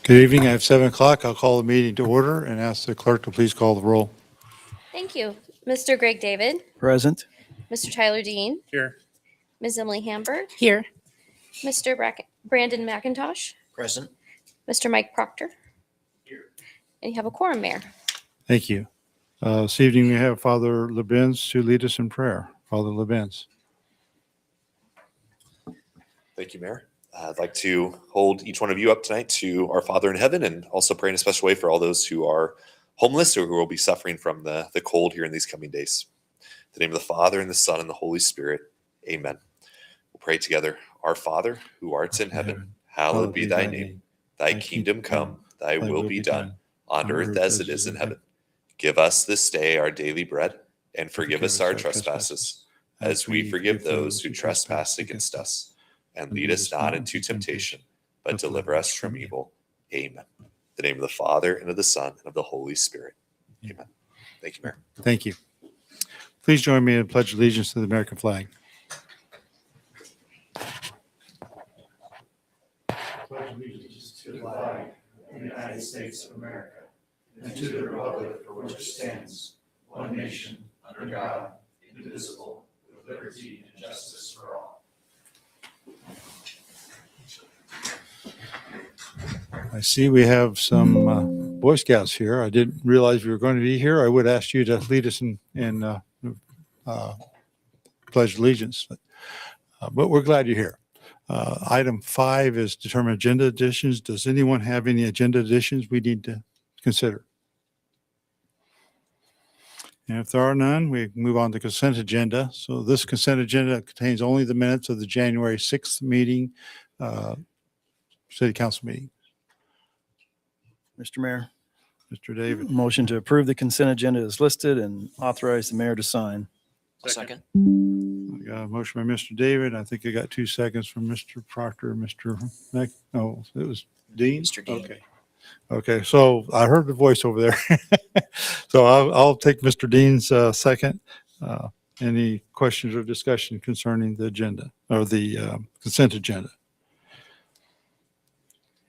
Good evening. I have 7 o'clock. I'll call the meeting to order and ask the clerk to please call the roll. Thank you. Mr. Greg David, Present. Mr. Tyler Dean, Here. Ms. Emily Hamburg, Here. Mr. Brandon McIntosh, Present. Mr. Mike Proctor. And you have a quorum, Mayor. Thank you. This evening we have Father Lebens to lead us in prayer. Father Lebens. Thank you, Mayor. I'd like to hold each one of you up tonight to our Father in heaven, and also pray in a special way for all those who are homeless or who will be suffering from the cold here in these coming days. In the name of the Father, and the Son, and the Holy Spirit. Amen. We'll pray together. Our Father, who art in heaven, hallowed be thy name. Thy kingdom come, thy will be done, on earth as it is in heaven. Give us this day our daily bread, and forgive us our trespasses, as we forgive those who trespass against us. And lead us not into temptation, but deliver us from evil. Amen. In the name of the Father, and of the Son, and of the Holy Spirit. Amen. Thank you, Mayor. Thank you. Please join me in pledge allegiance to the American flag. Pledge allegiance to the flag of the United States of America and to the republic for which it stands, one nation, under God, indivisible, with liberty and justice for all. I see we have some Boy Scouts here. I didn't realize we were going to be here. I would ask you to lead us in pledge allegiance, but we're glad you're here. Item 5 is determine agenda additions. Does anyone have any agenda additions we need to consider? And if there are none, we move on to consent agenda. So this consent agenda contains only the minutes of the January 6th meeting, City Council meeting. Mr. Mayor, Mr. David. motion to approve the consent agenda is listed and authorize the mayor to sign. Second. I got a motion by Mr. David. I think I got 2 seconds from Mr. Proctor, Mr. Mac. No, it was Dean. Mr. Dean. Okay. So I heard the voice over there. So I'll take Mr. Dean's second. Any questions or discussion concerning the agenda or the consent agenda?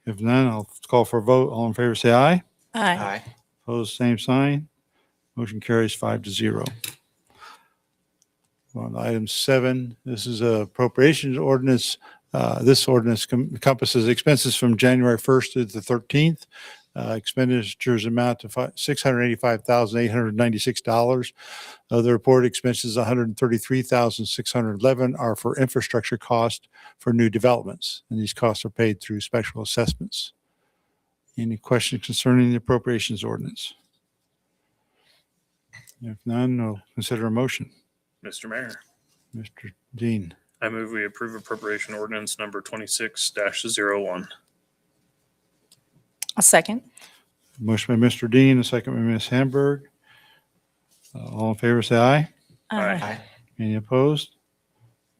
If none, I'll call for a vote. All in favor, say aye. Aye. Opposed, same sign. Motion carries 5-0. On item 7, this is a appropriations ordinance. This ordinance encompasses expenses from January 1st to the 13th. Expenditures amount to $685,896. The reported expenses, $133,611, are for infrastructure cost for new developments, and these costs are paid through special assessments. Any questions concerning the appropriations ordinance? If none, I'll consider a motion. Mr. Mayor, Mr. Dean. I move we approve appropriation ordinance number 26-01. A second. Motion by Mr. Dean, a second by Ms. Hamburg. All in favor, say aye. Aye. Any opposed?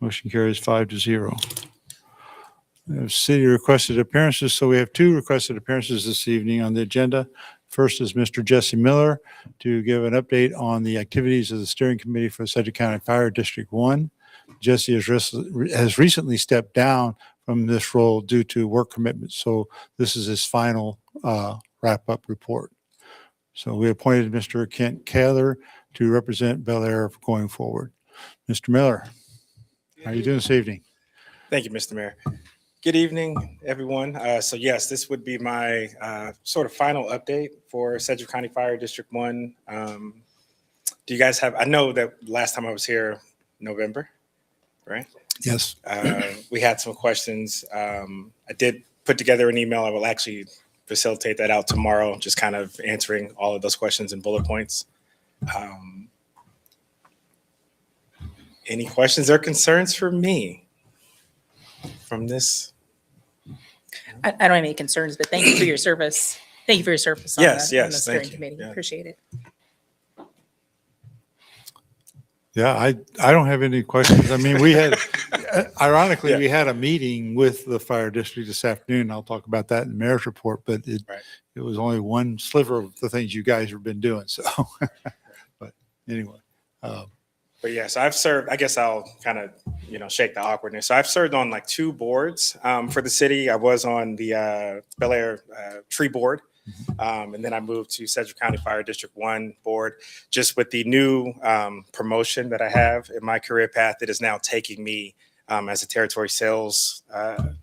Motion carries 5-0. We have city requested appearances, so we have 2 requested appearances this evening on the agenda. First is Mr. Jesse Miller to give an update on the activities of the steering committee for Sedgwick County Fire District 1. Jesse has recently stepped down from this role due to work commitments, so this is his final wrap-up report. So we appointed Mr. Kent Kaler to represent Bel Aire going forward. Mr. Miller, how are you doing this evening? Thank you, Mr. Mayor. Good evening, everyone. So yes, this would be my sort of final update for Sedgwick County Fire District 1. Do you guys have, I know that last time I was here, November, right? Yes. We had some questions. I did put together an email. I will actually facilitate that out tomorrow, just kind of answering all of those questions in bullet points. Any questions or concerns for me from this? I don't have any concerns, but thank you for your service. Thank you for your service on Yes, the, on the yes, steering thank you. committee. Yeah. Appreciate it. Yeah, I don't have any questions. I mean, we had, ironically, Yeah. we had a meeting with the fire district this afternoon. I'll talk about that in the mayor's report, but it was only one sliver of the things you guys have been doing. So, but anyway, But yeah, so I've served, I guess I'll kind of, shake the awkwardness. So I've served on like 2 boards for the city. I was on the Bel Aire tree board. And then I moved to Sedgwick County Fire District 1 board. Just with the new promotion that I have in my career path, it is now taking me as a territory sales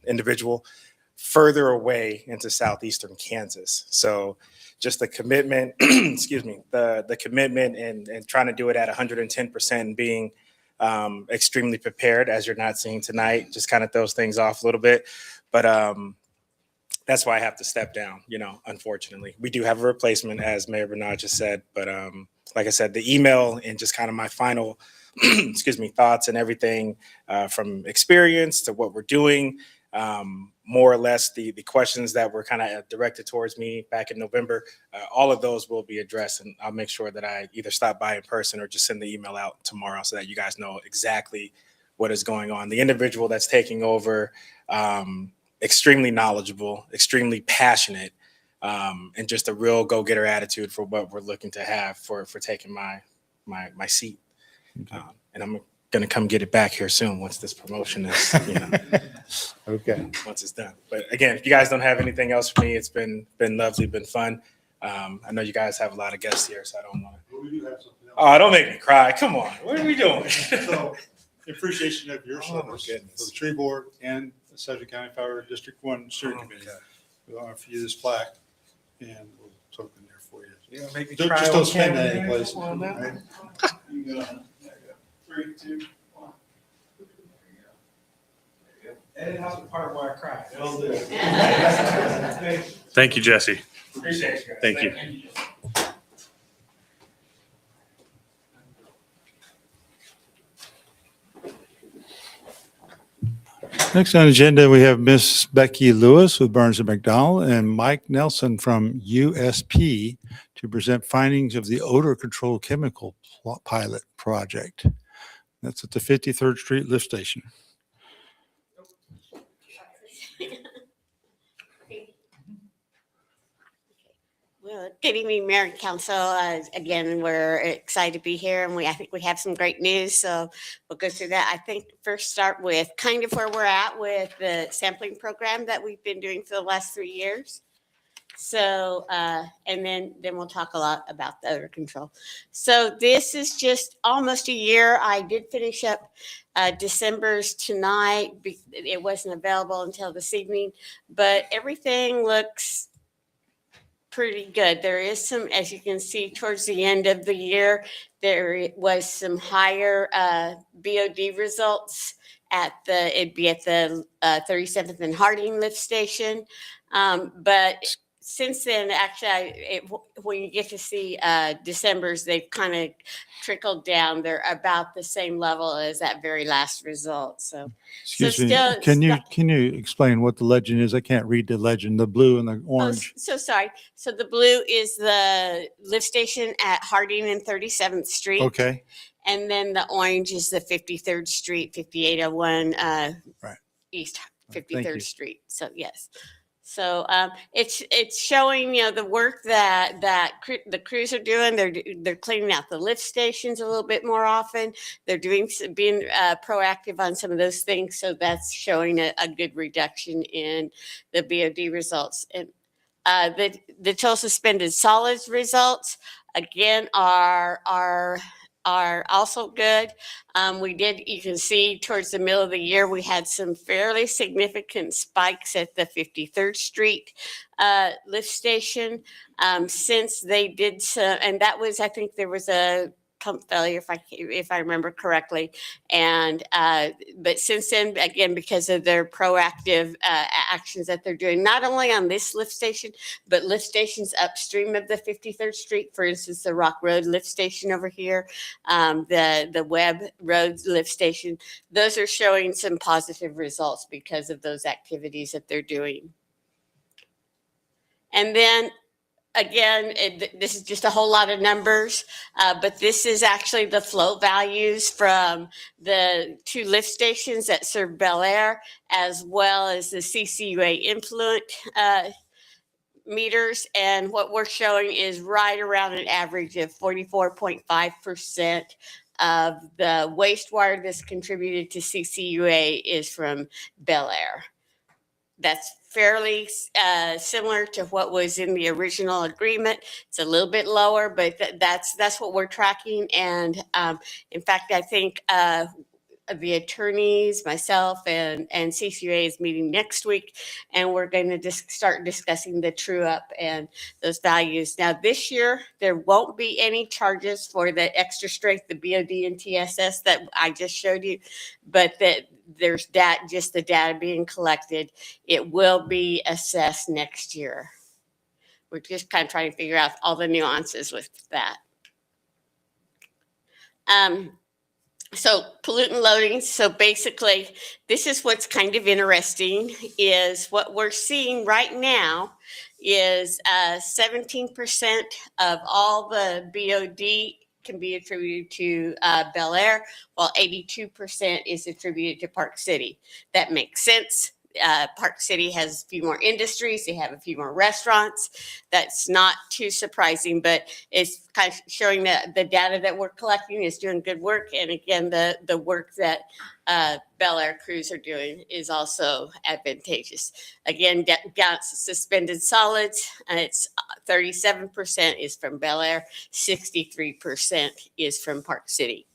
individual further away into southeastern Kansas. So just the commitment, excuse me, the commitment and trying to do it at 110% and being extremely prepared, as you're not seeing tonight, just kind of throws things off a little bit. But that's why I have to step down, unfortunately. We do have a replacement, as Mayor Bernard just said. But like I said, the email and just kind of my final, excuse me, thoughts and everything from experience to what we're doing, more or less the questions that were kind of directed towards me back in November, all of those will be addressed. And I'll make sure that I either stop by in person or just send the email out tomorrow so that you guys know exactly what is going on. The individual that's taking over, extremely knowledgeable, extremely passionate, and just a real go-getter attitude for what we're looking to have for taking my seat. And I'm gonna come get it back here soon once this promotion is, Okay. once it's done. But again, if you guys don't have anything else for me, it's been lovely, been fun. I know you guys have a lot of guests here, so I don't want to. Well, we do have something else. Oh, don't make me cry! Come on, what are we doing? So, in appreciation of your Oh, my service goodness. for the tree board and the Sedgwick County Fire District 1 Steering Committee, we offer you this plaque and we'll token there for you. You're gonna make me Don't- cry just on don't spend camera, that man? anyplace. Come on now. Right? You go. There you go. 3, 2, 1. There you go. Edit out the part where I cry. Will do. Thank you, Jesse. Appreciate you guys. Thank you. Next on the agenda, we have Miss Becky Lewis with Burns and McDonald and Mike Nelson from USP to present findings of the odor control chemical pilot project. That's at the 53rd Street lift station. Well, good evening, Mayor and Council. Again, we're excited to be here, and I think we have some great news. So we'll go through that. I think first start with kind of where we're at with the sampling program that we've been doing for the last 3 years. So, and then we'll talk a lot about the odor control. So this is just almost a year. I did finish up December's tonight. It wasn't available until this evening, but everything looks pretty good. There is some, as you can see, towards the end of the year, there was some higher BOD results it'd be at the 37th and Harding lift station. But since then, actually, when you get to see December's, they've kind of trickled down. They're about the same level as that very last result. So Excuse So me, still- can you explain what the legend is? I can't read the legend, the blue and the orange. so sorry. So the blue is the lift station at Harding and 37th Street. Okay, And then the orange is the 53rd Street, 5801 Right. East Thank you. 53rd Street. So yes. So it's showing, the work that the crews are doing. They're cleaning out the lift stations a little bit more often. They're being proactive on some of those things. So that's showing a good reduction in the BOD results. And the total suspended solids results again are also good. You can see towards the middle of the year, we had some fairly significant spikes at the 53rd Street lift station. Since they did some, and that was, I think there was a pump failure, if I remember correctly. And but since then, again, because of their proactive actions that they're doing, not only on this lift station, but lift stations upstream of the 53rd Street, for instance, the Rock Road lift station over here, the Webb Road lift station, those are showing some positive results because of those activities that they're doing. And then again, this is just a whole lot of numbers, but this is actually the flow values from the 2 lift stations that serve Bel Aire, as well as the CCUA influent meters. And what we're showing is right around an average of 44.5% of the wastewater that's contributed to CCUA is from Bel Aire. That's fairly similar to what was in the original agreement. It's a little bit lower, but that's what we're tracking. And in fact, I think the attorneys, myself, and CCUA is meeting next week, and we're going to just start discussing the true up and those values. Now, this year, there won't be any charges for the extra strength, the BOD and TSS that I just showed you, but that there's just the data being collected. It will be assessed next year. We're just kind of trying to figure out all the nuances with that. So pollutant loading. So basically, this is what's kind of interesting is what we're seeing right now is 17% of all the BOD can be attributed to Bel Aire, while 82% is attributed to Park City. That makes sense. Park City has a few more industries. They have a few more restaurants. That's not too surprising, but it's kind of showing that the data that we're collecting is doing good work. And again, the work that Bel Aire crews are doing is also advantageous. Again, suspended solids, it's 37% is from Bel Aire, 63% is from Park City.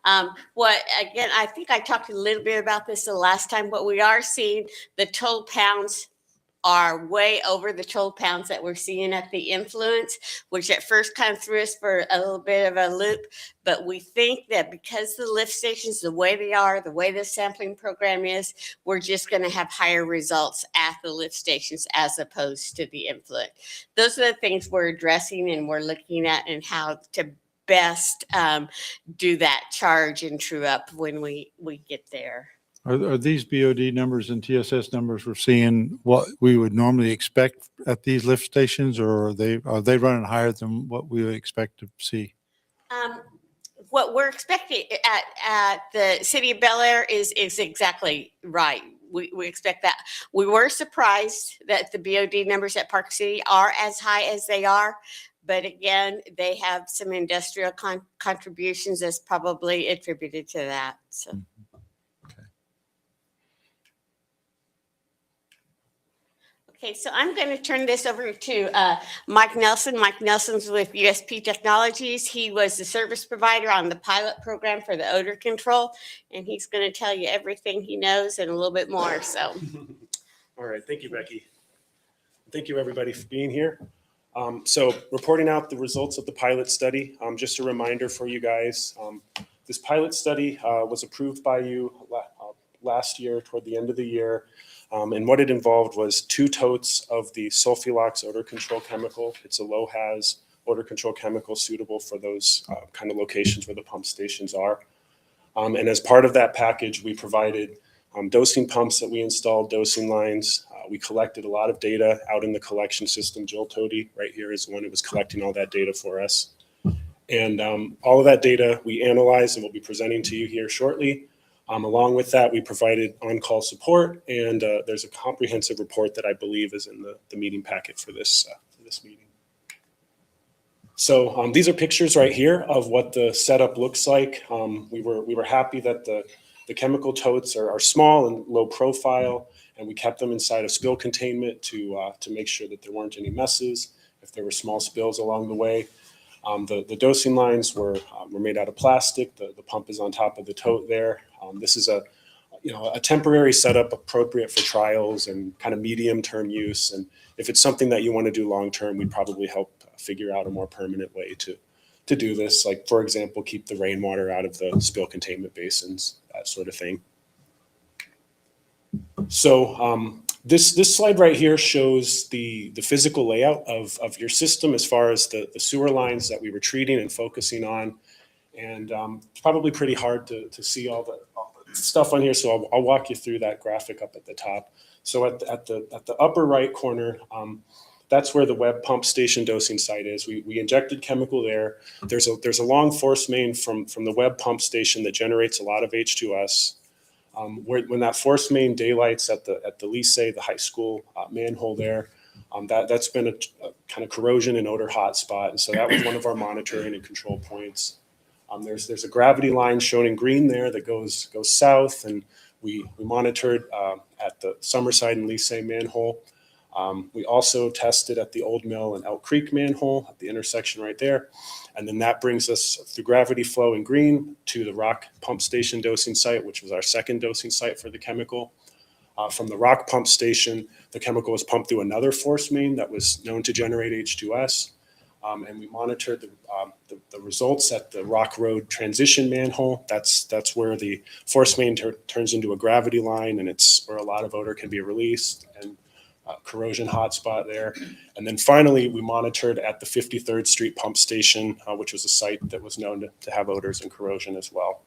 Again, I think I talked a little bit about this the last time. What we are seeing, the total pounds are way over the total pounds that we're seeing at the influence, which at first kind of threw us for a little bit of a loop. But we think that because the lift stations, the way they are, the way the sampling program is, we're just going to have higher results at the lift stations as opposed to the influent. Those are the things we're addressing and we're looking at and how to best do that charge and true up when we get there. Are these BOD numbers and TSS numbers we're seeing what we would normally expect at these lift stations, or are they running higher than what we would expect to see? What we're expecting at the city of Bel Aire is exactly right. We expect that. We were surprised that the BOD numbers at Park City are as high as they are. But again, they have some industrial contributions that's probably attributed to that. So. Okay, so I'm going to turn this over to Mike Nelson. Mike Nelson's with USP Technologies. He was the service provider on the pilot program for the odor control, and he's going to tell you everything he knows and a little bit more. So, all right, thank you, Becky. Thank you, everybody, for being here. So reporting out the results of the pilot study, just a reminder for you guys, this pilot study was approved by you last year toward the end of the year. And what it involved was 2 totes of the sulfulox odor control chemical. It's a low haz odor control chemical suitable for those kind of locations where the pump stations are. And as part of that package, we provided dosing pumps that we installed, dosing lines. We collected a lot of data out in the collection system. Joel Tody right here is the one who was collecting all that data for us. And all of that data we analyzed and we'll be presenting to you here shortly. Along with that, we provided on-call support, and there's a comprehensive report that I believe is in the meeting packet for this meeting. So these are pictures right here of what the setup looks like. We were happy that the chemical totes are small and low profile, and we kept them inside of spill containment to make sure that there weren't any messes if there were small spills along the way. The dosing lines were made out of plastic. The pump is on top of the tote there. This is a temporary setup appropriate for trials and kind of medium-term use. And if it's something that you want to do long-term, we'd probably help figure out a more permanent way to do this. Like, for example, keep the rainwater out of the spill containment basins, that sort of thing. So this slide right here shows the physical layout of your system as far as the sewer lines that we were treating and focusing on. And it's probably pretty hard to see all the stuff on here, so I'll walk you through that graphic up at the top. So at the upper right corner, that's where the web pump station dosing site is. We injected chemical there. There's a long force main from the web pump station that generates a lot of H2S. When that force main daylights at the lycée, the high school manhole there, that's been a kind of corrosion and odor hotspot. And so that was one of our monitoring and control points. There's a gravity line shown in green there that goes south, and we monitored at the Summerside and Lycée manhole. We also tested at the Old Mill and Elk Creek manhole at the intersection right there. And then that brings us through gravity flow in green to the Rock Pump Station dosing site, which was our second dosing site for the chemical. From the Rock Pump Station, the chemical was pumped through another force main that was known to generate H2S. And we monitored the results at the Rock Road transition manhole. That's where the force main turns into a gravity line, and it's where a lot of odor can be released, and corrosion hotspot there. And then finally, we monitored at the 53rd Street pump station, which was a site that was known to have odors and corrosion as well.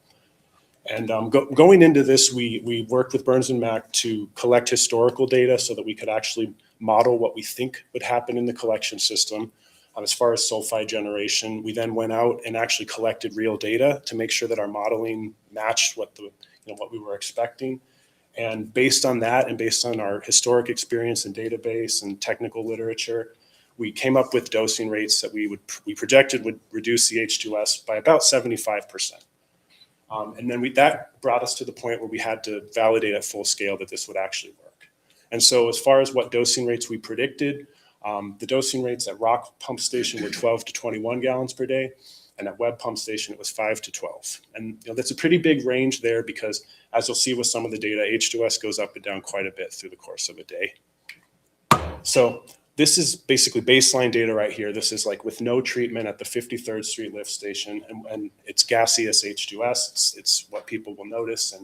And going into this, we worked with Burns and Mac to collect historical data so that we could actually model what we think would happen in the collection system. As far as sulfide generation, we then went out and actually collected real data to make sure that our modeling matched what we were expecting. And based on that, and based on our historic experience and database and technical literature, we came up with dosing rates that we projected would reduce the H2S by about 75%. And then that brought us to the point where we had to validate at full scale that this would actually work. And so as far as what dosing rates we predicted, the dosing rates at Rock Pump Station were 12 to 21 gallons per day, and at Webb Pump Station it was 5 to 12. And that's a pretty big range there because, as you'll see with some of the data, H2S goes up and down quite a bit through the course of a day. So this is basically baseline data right here. This is like with no treatment at the 53rd Street lift station, and it's gaseous H2S. It's what people will notice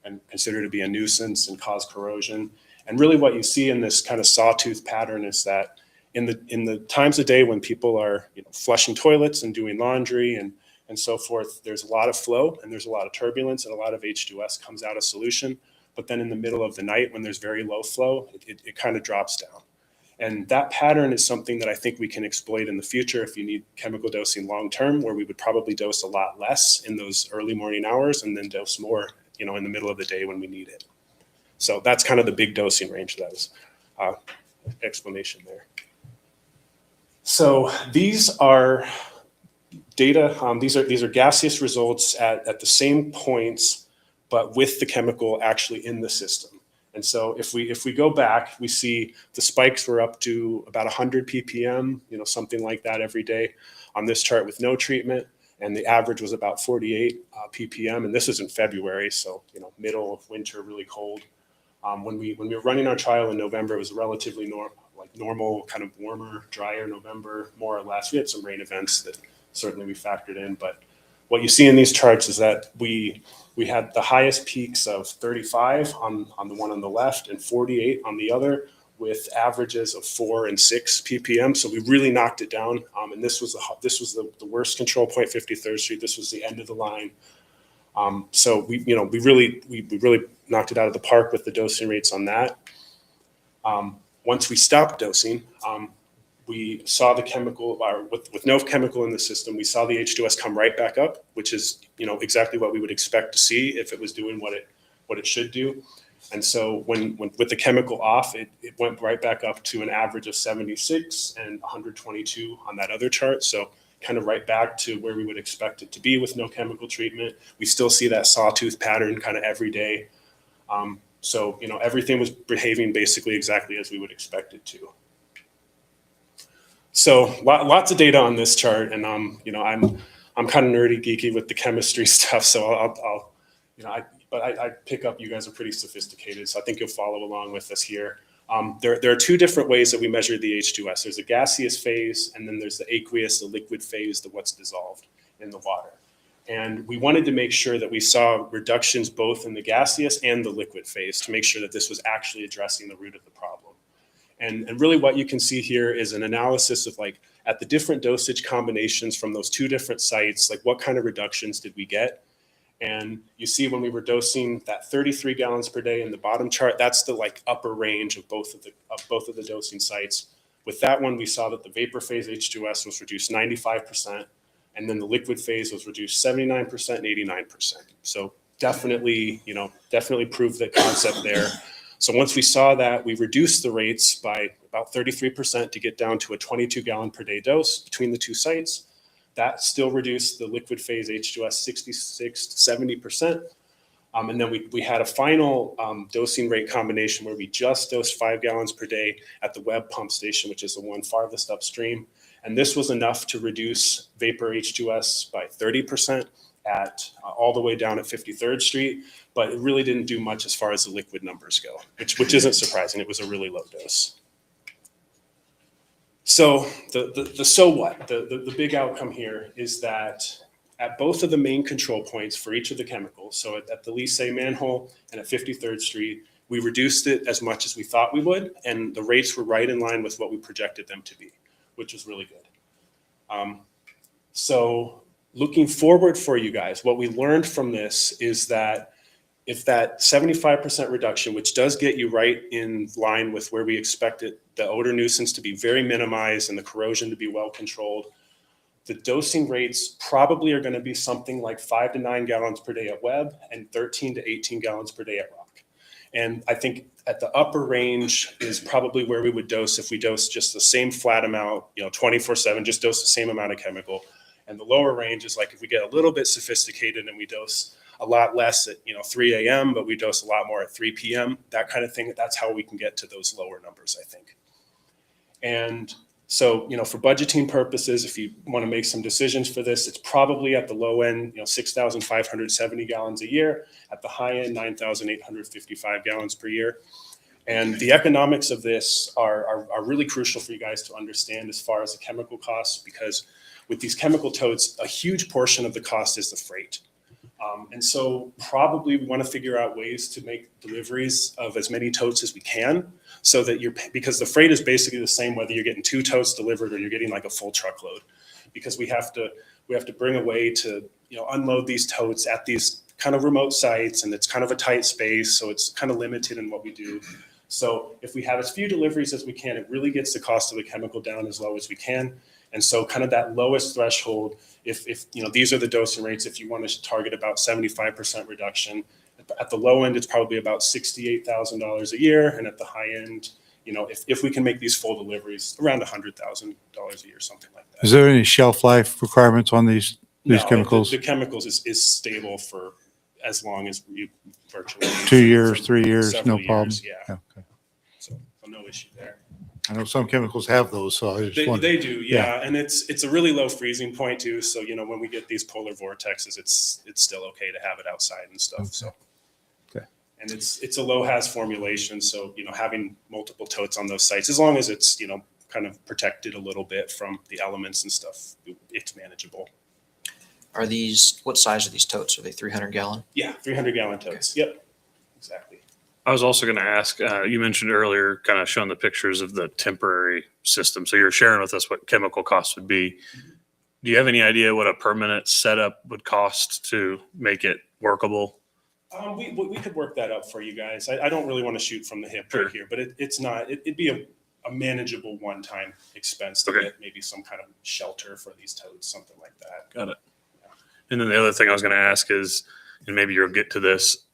and consider to be a nuisance and cause corrosion. And really what you see in this kind of sawtooth pattern is that in the times of day when people are flushing toilets and doing laundry and so forth, there's a lot of flow and there's a lot of turbulence and a lot of H2S comes out of solution. But then in the middle of the night when there's very low flow, it kind of drops down. And that pattern is something that I think we can exploit in the future if you need chemical dosing long-term, where we would probably dose a lot less in those early morning hours and then dose more, in the middle of the day when we need it. So that's kind of the big dosing range. That was explanation there. So these are data. These are gaseous results at the same points, but with the chemical actually in the system. And so if we go back, we see the spikes were up to about 100 ppm, something like that every day on this chart with no treatment. And the average was about 48 ppm. And this is in February, so middle of winter, really cold. When we were running our trial in November, it was relatively normal, kind of warmer, drier November, more or less. We had some rain events that certainly we factored in. But what you see in these charts is that we had the highest peaks of 35 on the one on the left and 48 on the other, with averages of 4 and 6 ppm. So we really knocked it down. And this was the worst control point, 53rd Street. This was the end of the line. So we really knocked it out of the park with the dosing rates on that. Once we stopped dosing, we saw the chemical, with no chemical in the system, we saw the H2S come right back up, which is exactly what we would expect to see if it was doing what it should do. And so when with the chemical off, it went right back up to an average of 76 and 122 on that other chart. So kind of right back to where we would expect it to be with no chemical treatment. We still see that sawtooth pattern kind of every day. So everything was behaving basically exactly as we would expect it to. So lots of data on this chart, and I'm kind of nerdy, geeky with the chemistry stuff. So I pick up you guys are pretty sophisticated, so I think you'll follow along with us here. There are two different ways that we measure the H2S. There's a gaseous phase, and then there's the aqueous, the liquid phase, what's dissolved in the water. And we wanted to make sure that we saw reductions both in the gaseous and the liquid phase to make sure that this was actually addressing the root of the problem. And really what you can see here is an analysis of at the different dosage combinations from those two different sites, what kind of reductions did we get? And you see when we were dosing that 33 gallons per day in the bottom chart, that's the upper range of both of the dosing sites. With that one, we saw that the vapor phase H2S was reduced 95%, and then the liquid phase was reduced 79% and 89%. So definitely proved the concept there. So once we saw that, we reduced the rates by about 33% to get down to a 22 gallon per day dose between the two sites. That still reduced the liquid phase H2S 66 to 70%. And then we had a final dosing rate combination where we just dosed 5 gallons per day at the Webb pump station, which is the one farthest upstream. And this was enough to reduce vapor H2S by 30% at all the way down at 53rd Street. But it really didn't do much as far as the liquid numbers go, which isn't surprising. It was a really low dose. So the so what? The big outcome here is that at both of the main control points for each of the chemicals, so at the Lycée manhole and at 53rd Street, we reduced it as much as we thought we would, and the rates were right in line with what we projected them to be, which was really good. So looking forward for you guys, what we learned from this is that if that 75% reduction, which does get you right in line with where we expected the odor nuisance to be very minimized and the corrosion to be well controlled, the dosing rates probably are going to be something like 5 to 9 gallons per day at Webb and 13 to 18 gallons per day at Rock. And I think at the upper range is probably where we would dose if we dose just the same flat amount, 24/7, just dose the same amount of chemical. And the lower range is like if we get a little bit sophisticated and we dose a lot less at 3 a.m., but we dose a lot more at 3 p.m., that kind of thing. That's how we can get to those lower numbers, I think. And so, for budgeting purposes, if you want to make some decisions for this, it's probably at the low end, 6,570 gallons a year. At the high end, 9,855 gallons per year. And the economics of this are really crucial for you guys to understand as far as the chemical costs, because with these chemical totes, a huge portion of the cost is the freight. And so probably we want to figure out ways to make deliveries of as many totes as we can, so that because the freight is basically the same whether you're getting 2 totes delivered or you're getting like a full truckload, because we have to bring a way to unload these totes at these kind of remote sites, and it's kind of a tight space, so it's kind of limited in what we do. So if we have as few deliveries as we can, it really gets the cost of the chemical down as low as we can. And so kind of that lowest threshold, if these are the dosing rates, if you want to target about 75% reduction, at the low end, it's probably about $68,000 a year. And at the high end, if we can make these full deliveries, around $100,000 a year, something like that. Is there any shelf life requirements on these chemicals? The chemicals is stable for as long as you virtually. 2 years, 3 years, no problem? Yeah. Okay. So no issue there. I know some chemicals have those, so I just wondered. They do, yeah. And it's a really low freezing point too. So, when we get these polar vortexes, it's still okay to have it outside and stuff. Okay. So, okay. And it's a low HAZ formulation. So, having multiple totes on those sites, as long as it's, kind of protected a little bit from the elements and stuff, it's manageable. What size are these totes? Are they 300 gallon? Yeah. 300 gallon totes. Okay. Yep. Exactly. I was also going to ask, you mentioned earlier, kind of showing the pictures of the temporary system. So you're sharing with us what chemical costs would be. Do you have any idea what a permanent setup would cost to make it workable? We could work that up for you guys. I don't really want to shoot from the hip Sure. right here, but it'd be a manageable one-time expense to get maybe some kind of shelter for these totes, something like that. Got it. And then the other thing I was going to ask is, and maybe you'll get to this,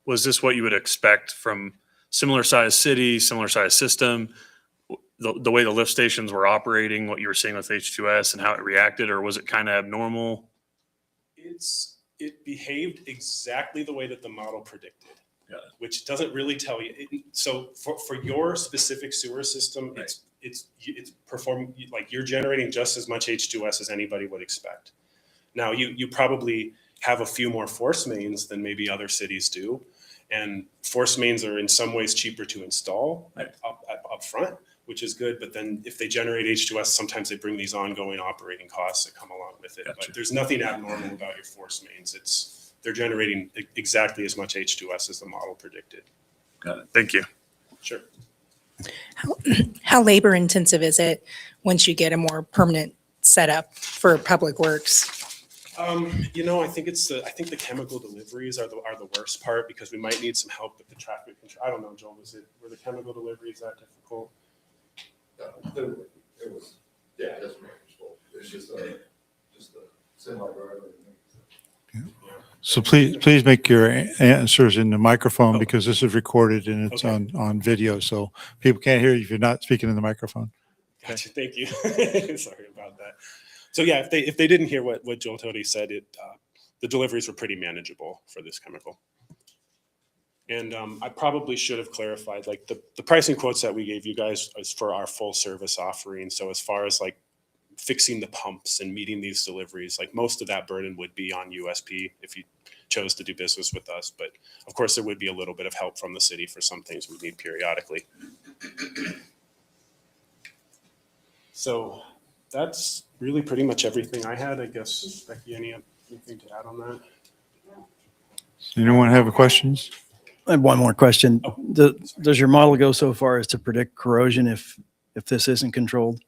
was this what you would expect from similar size city, similar size system, the way the lift stations were operating, what you were seeing with H2S and how it reacted, or was it kind of abnormal? It behaved exactly the way that the model predicted, which doesn't really tell you. So for your specific sewer system, Right. it's performing like you're generating just as much H2S as anybody would expect. Now you probably have a few more force mains than maybe other cities do. And force mains are in some ways cheaper to install up front, which is good. But then if they generate H2S, sometimes they bring these ongoing operating costs that come along with it. Gotcha. But there's nothing abnormal about your force mains. They're generating exactly as much H2S as the model predicted. Got it. Thank you. Sure. How labor intensive is it once you get a more permanent setup for public works? I think the chemical deliveries are the worst part, because we might need some help with the traffic control. I don't know, Joel, were the chemical deliveries that difficult? It was, that's manageable. It's just a semi-guard. So please make your answers in the microphone, because this is recorded and it's on video. So people can't hear you if you're not speaking in the microphone. Gotcha. Thank you. Sorry about that. So yeah, if they didn't hear what Joel Tody said, the deliveries were pretty manageable for this chemical. And I probably should have clarified, like the pricing quotes that we gave you guys is for our full service offering. So as far as like fixing the pumps and meeting these deliveries, like most of that burden would be on USP if you chose to do business with us. But of course, there would be a little bit of help from the city for some things we need periodically. So that's really pretty much everything I had. I guess, Becky, anything to add on that? Does anyone have questions? I have one more question. Does your model go so far as to predict corrosion if this isn't controlled?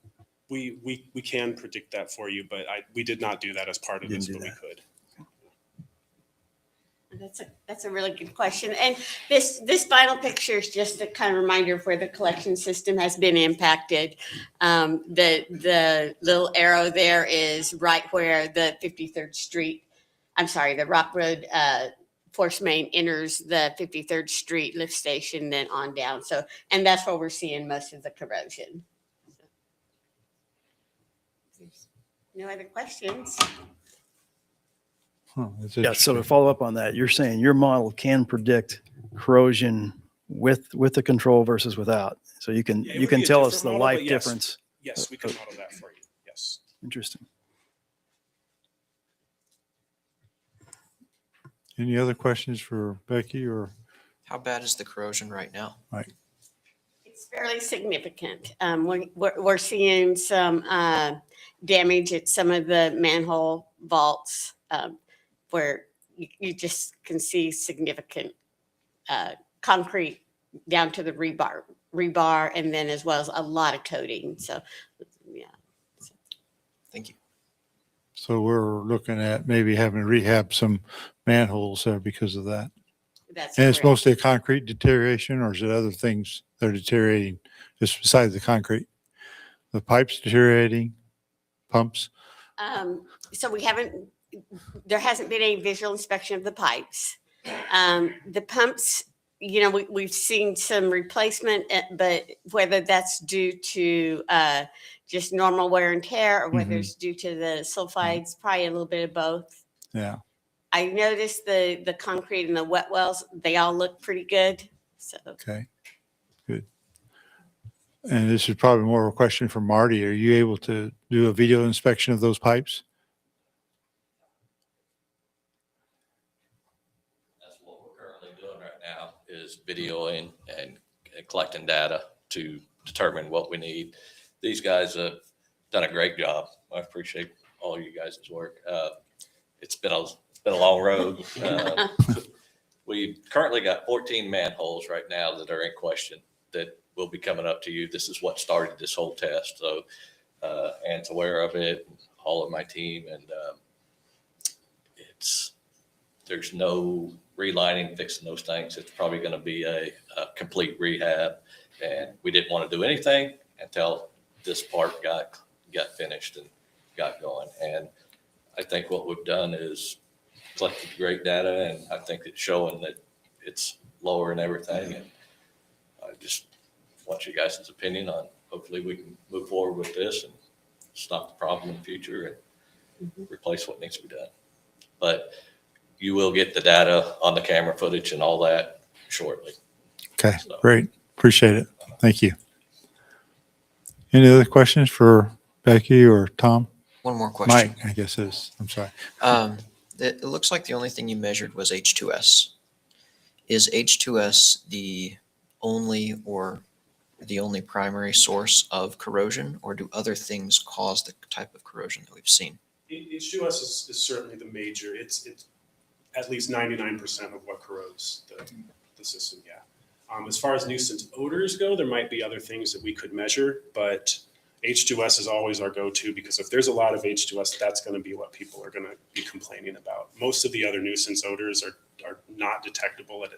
We can predict that for you, but we did not do that as part of this, but we could. That's a really good question. And this final picture is just a kind of reminder of where the collection system has been impacted. The little arrow there is right where the 53rd Street, I'm sorry, the Rock Road force main enters the 53rd Street lift station, then on down. So, and that's where we're seeing most of the corrosion. No other questions? That's Yeah, so to interesting. follow up on that, you're saying your model can predict corrosion with the control versus without. So you can Yeah, it would can be a tell us different the model, life but yes. difference. Yes, we can model that for you. Yes. Interesting. Any other questions for Becky or How bad is the corrosion right now? Mike? It's fairly significant. We're seeing some damage at some of the manhole vaults where you just can see significant concrete down to the rebar, and then as well as a lot of coating. So, yeah. Thank you. So we're looking at maybe having to rehab some manholes there because of that. That's And it's correct. mostly a concrete deterioration, or is it other things that are deteriorating just besides the concrete? The pipes deteriorating, pumps? So there hasn't been any visual inspection of the pipes. The pumps, we've seen some replacement, but whether that's due to just normal wear and tear or whether it's due to the sulfides, probably a little bit of both. Yeah. I noticed the concrete and the wet wells, they all look pretty good. So Okay. Good. And this is probably more of a question for Marty. Are you able to do a video inspection of those pipes? That's what we're currently doing right now is videoing and collecting data to determine what we need. These guys have done a great job. I appreciate all you guys' work. It's been a long road. We've currently got 14 manholes right now that are in question that will be coming up to you. This is what started this whole test. So Ant's aware of it, all of my team, and there's no relining, fixing those things. It's probably going to be a complete rehab, and we didn't want to do anything until this part got finished and got going. And I think what we've done is collected great data, and I think it's showing that it's lower and everything. And I just want you guys' opinion on, hopefully we can move forward with this and stop the problem in the future and replace what needs to be done. But you will get the data on the camera footage and all that shortly. Okay, So. great. Appreciate it. Thank you. Any other questions for Becky or Tom? One more question. Mike, I guess it is. I'm sorry. It looks like the only thing you measured was H2S. Is H2S the only primary source of corrosion, or do other things cause the type of corrosion that we've seen? H2S is certainly the major. It's at least 99% of what corrodes the system. Yeah. As far as nuisance odors go, there might be other things that we could measure, but H2S is always our go-to, because if there's a lot of H2S, that's going to be what people are going to be complaining about. Most of the other nuisance odors are not detectable at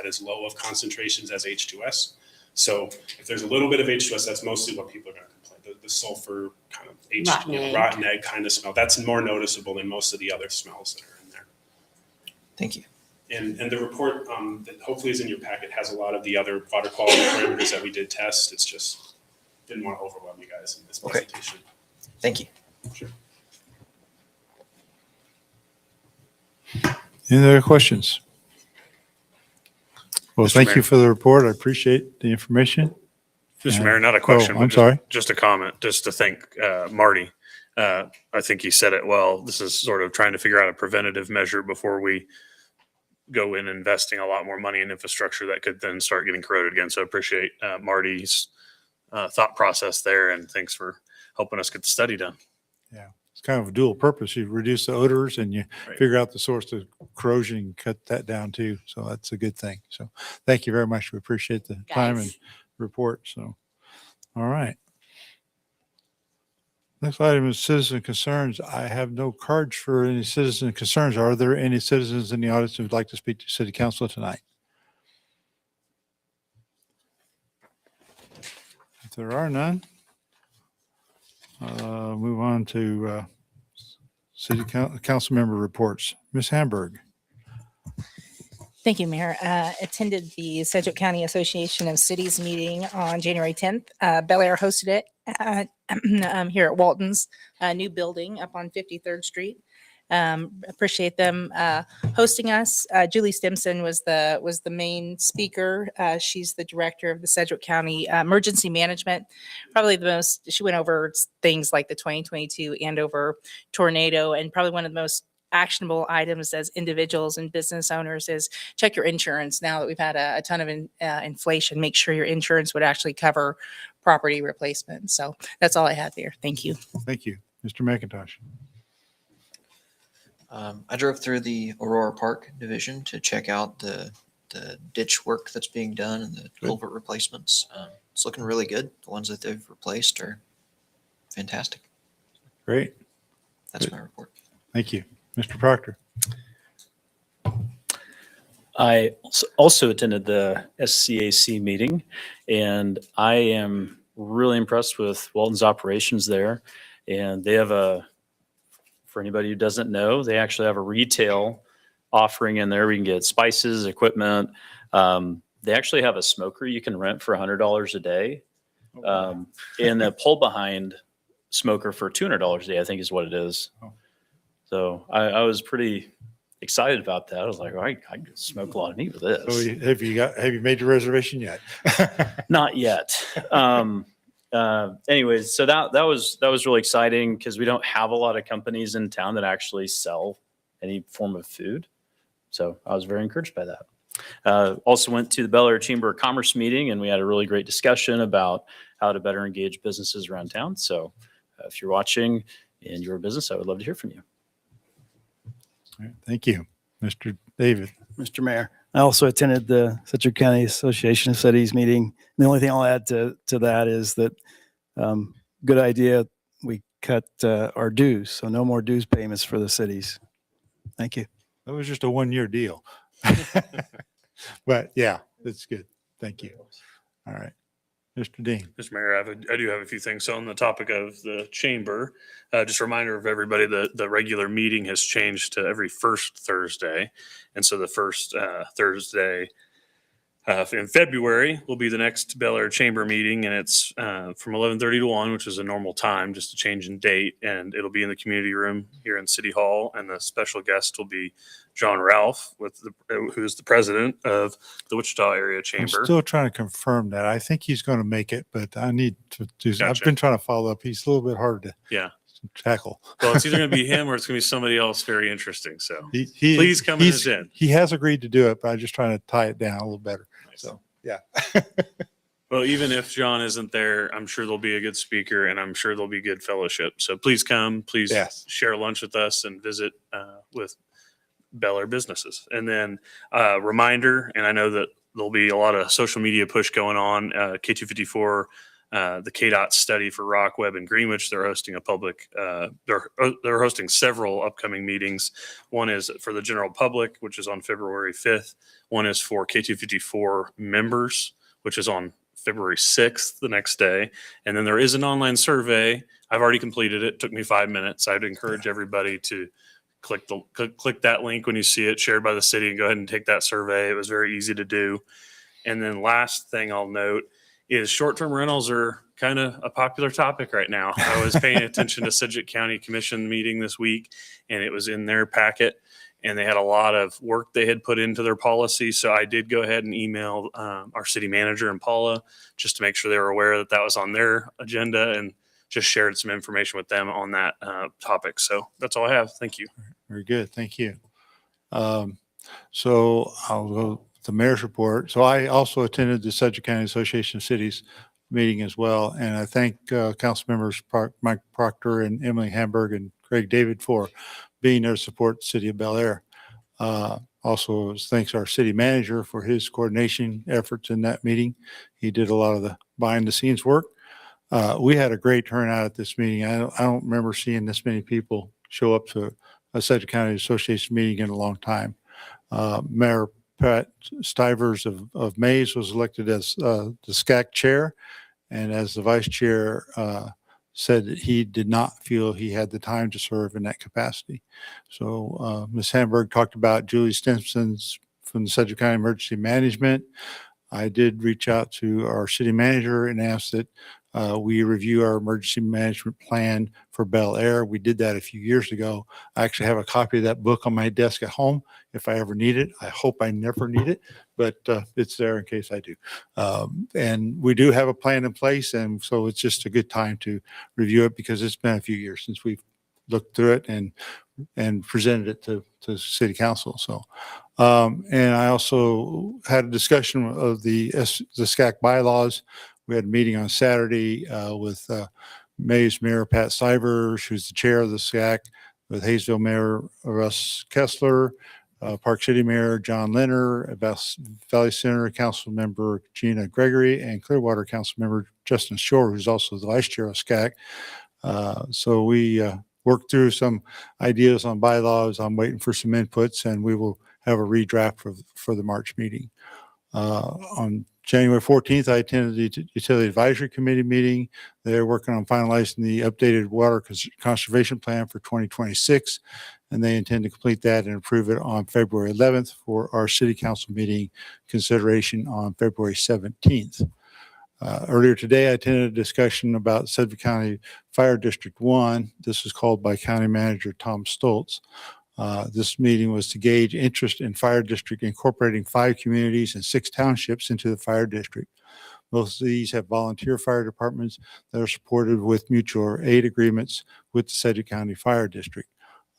as low of concentrations as H2S. So if there's a little bit of H2S, that's mostly what people are going to complain. The sulfur kind of rotten egg kind of smell, that's more noticeable than most of the other smells that are in there. Thank you. And the report that hopefully is in your packet has a lot of the other water quality parameters that we did test. It's just didn't want to overwhelm you guys in this Okay. presentation. Thank you. Sure. Any other questions? Well, Mr. thank Mayor. you for the report. I appreciate the information. Mr. Mayor, not a question. I'm but just- sorry. Just a comment, just to thank Marty. I think he said it well. This is sort of trying to figure out a preventative measure before we go in investing a lot more money in infrastructure that could then start getting corroded again. So I appreciate Marty's thought process there, and thanks for helping us get the study done. It's kind of a dual purpose. You reduce the odors and you Right. figure out the source of corrosion and cut that down too. So that's a good thing. So thank you very much. We appreciate the time and Guys. report. So, all right. Next item is citizen concerns. I have no cards for any citizen concerns. Are there any citizens in the audience who would like to speak to city council tonight? If there are none, move on to city council member reports. Ms. Hamburg. Thank you, Mayor. Attended the Sedgwick County Association of Cities meeting on January 10th. Bel Aire hosted it here at Walton's new building up on 53rd Street. Appreciate them hosting us. Julie Stimson was the main speaker. She's the director of the Sedgwick County Emergency Management. Probably the most, she went over things like the 2022 Andover tornado, and probably one of the most actionable items as individuals and business owners is check your insurance. Now that we've had a ton of inflation, make sure your insurance would actually cover property replacement. So that's all I had there. Thank you. Thank you. Mr. McIntosh. I drove through the Aurora Park division to check out the ditch work that's being done and the culvert replacements. It's looking really good. The ones that they've replaced are fantastic. Great. That's Good. my report. Thank you. Mr. Proctor. I also attended the SCAC meeting, and I am really impressed with Walton's operations there. And they have for anybody who doesn't know, they actually have a retail offering in there. We can get spices, equipment. They actually have a smoker you can rent for $100 a day, and a pull behind smoker for $200 a day, I think is what it is. Oh. So I was pretty excited about that. I was like, I could smoke a lot of meat with this. So have you made your reservation yet? Not yet. Anyways, so that was really exciting because we don't have a lot of companies in town that actually sell any form of food. So I was very encouraged by that. Also went to the Bel Aire Chamber of Commerce meeting, and we had a really great discussion about how to better engage businesses around town. So if you're watching and you're a business, I would love to hear from you. All right, thank you. Mr. David. Mr. Mayor, I also attended the Sedgwick County Association of Cities meeting. The only thing I'll add to that is that good idea. We cut our dues, so no more dues payments for the cities. Thank you. That was just a 1-year deal. But yeah, that's good. Thank you. All right. Mr. Dean. Mr. Mayor, I do have a few things. So on the topic of the chamber, just a reminder of everybody that the regular meeting has changed to every first Thursday. And so the first Thursday in February will be the next Bel Aire Chamber meeting, and it's from 11:30 to 1, which is a normal time, just a change in date. And it'll be in the community room here in City Hall. And the special guest will be John Ralph, who's the president of the Wichita Area I'm Chamber. still trying to confirm that. I think he's going to make it, but I need to do. I've Gotcha. been trying to follow up. He's a little bit hard to Yeah. tackle. Well, it's either going to be him or it's going to be somebody else very interesting. So He, please come in he's- as in. He has agreed to do it, but I'm just trying to tie it down a little better. So, yeah. Well, even if John isn't there, I'm sure there'll be a good speaker, and I'm sure there'll be good fellowship. So please come, please Yes. share lunch with us and visit with Bel Aire businesses. And then reminder, and I know that there'll be a lot of social media push going on. K254, the KDOT study for Rock, Webb, and Greenwich, they're hosting a public, they're hosting several upcoming meetings. One is for the general public, which is on February 5th. One is for K254 members, which is on February 6th, the next day. And then there is an online survey. I've already completed it. It took me 5 minutes. I'd encourage everybody to click that link when you see it shared by the city and go ahead and take that survey. It was very easy to do. And then last thing I'll note is short-term rentals are kind of a popular topic right now. I was paying attention to Sedgwick County Commission meeting this week, and it was in their packet, and they had a lot of work they had put into their policy. So I did go ahead and email our city manager and Paula just to make sure they were aware that that was on their agenda, and just shared some information with them on that topic. So that's all I have. Thank you. Very good. Thank you. So I'll go with the mayor's report. So I also attended the Sedgwick County Association of Cities meeting as well. And I thank council members Mike Proctor and Emily Hamburg and Craig David for being there to support the city of Bel Aire. Also, thanks our city manager for his coordination efforts in that meeting. He did a lot of the behind the scenes work. We had a great turnout at this meeting. I don't remember seeing this many people show up to a Sedgwick County Association meeting in a long time. Mayor Pat Stivers of Mays was elected as the SCAC chair, and as the vice chair said that he did not feel he had the time to serve in that capacity. So Ms. Hamburg talked about Julie Stimson's from the Sedgwick County Emergency Management. I did reach out to our city manager and ask that we review our emergency management plan for Bel Aire. We did that a few years ago. I actually have a copy of that book on my desk at home if I ever need it. I hope I never need it, but it's there in case I do. And we do have a plan in place, and so it's just a good time to review it because it's been a few years since we've looked through it and presented it to city council. So, and I also had a discussion of the SCAC bylaws. We had a meeting on Saturday with Mays Mayor Pat Stivers, who's the chair of the SCAC, with Hayesville Mayor Russ Kessler, Park City Mayor John Lenner, Valley Center Council Member Gina Gregory, and Clearwater Council Member Justin Shore, who's also the vice chair of SCAC. So we worked through some ideas on bylaws. I'm waiting for some inputs, and we will have a redraft for the March meeting. On January 14th, I attended the Utility Advisory Committee meeting. They're working on finalizing the updated water conservation plan for 2026, and they intend to complete that and approve it on February 11th for our city council meeting consideration on February 17th. Earlier today, I attended a discussion about Sedgwick County Fire District 1. This was called by County Manager Tom Stoltz. This meeting was to gauge interest in fire district incorporating 5 communities and 6 townships into the fire district. Most of these have volunteer fire departments that are supported with mutual aid agreements with the Sedgwick County Fire District.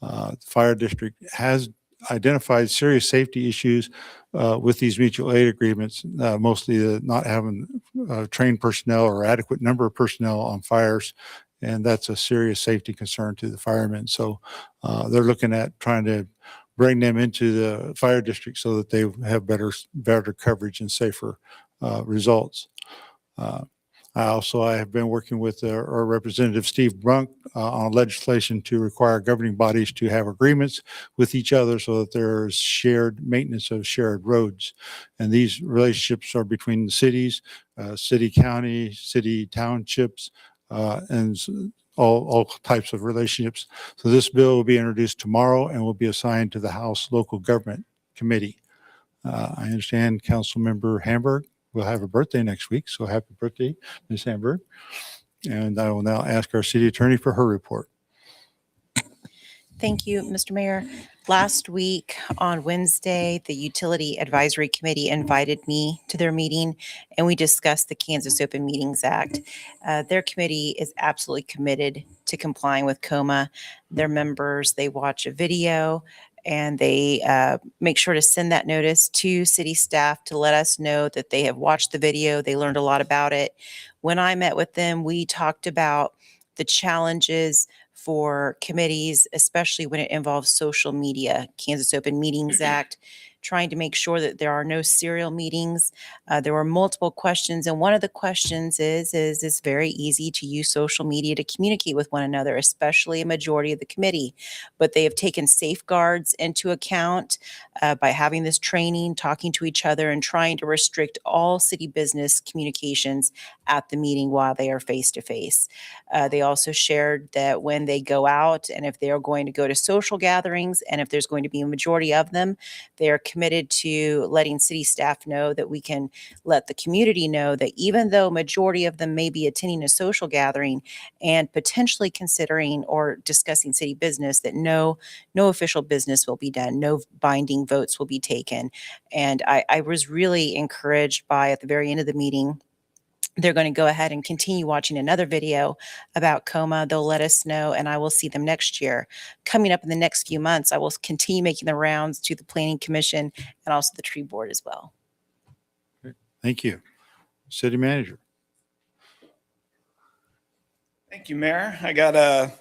The fire district has identified serious safety issues with these mutual aid agreements, mostly not having trained personnel or adequate number of personnel on fires. And that's a serious safety concern to the firemen. So they're looking at trying to bring them into the fire district so that they have better coverage and safer results. I have been working with our representative Steve Brunk on legislation to require governing bodies to have agreements with each other so that there's shared maintenance of shared roads. And these relationships are between the cities, city, county, city, townships, and all types of relationships. So this bill will be introduced tomorrow and will be assigned to the House Local Government Committee. I understand Councilmember Hamburg will have a birthday next week, so happy birthday, Ms. Hamburg. And I will now ask our city attorney for her report. Thank you, Mr. Mayor. Last week on Wednesday, the Utility Advisory Committee invited me to their meeting, and we discussed the Kansas Open Meetings Act. Their committee is absolutely committed to complying with COMA. Their members, they watch a video, and they make sure to send that notice to city staff to let us know that they have watched the video. They learned a lot about it. When I met with them, we talked about the challenges for committees, especially when it involves social media, Kansas Open Meetings Act, trying to make sure that there are no serial meetings. There were multiple questions, and one of the questions is it's very easy to use social media to communicate with one another, especially a majority of the committee. But they have taken safeguards into account by having this training, talking to each other, and trying to restrict all city business communications at the meeting while they are face-to-face. They also shared that when they go out and if they are going to go to social gatherings and if there's going to be a majority of them, they are committed to letting city staff know that we can let the community know that even though majority of them may be attending a social gathering and potentially considering or discussing city business, that no official business will be done, no binding votes will be taken. And I was really encouraged by, at the very end of the meeting, they're going to go ahead and continue watching another video about COMA. They'll let us know, and I will see them next year. Coming up in the next few months, I will continue making the rounds to the Planning Commission and also the Tree Board as well. Thank you. City Manager. Thank you, Mayor. I got a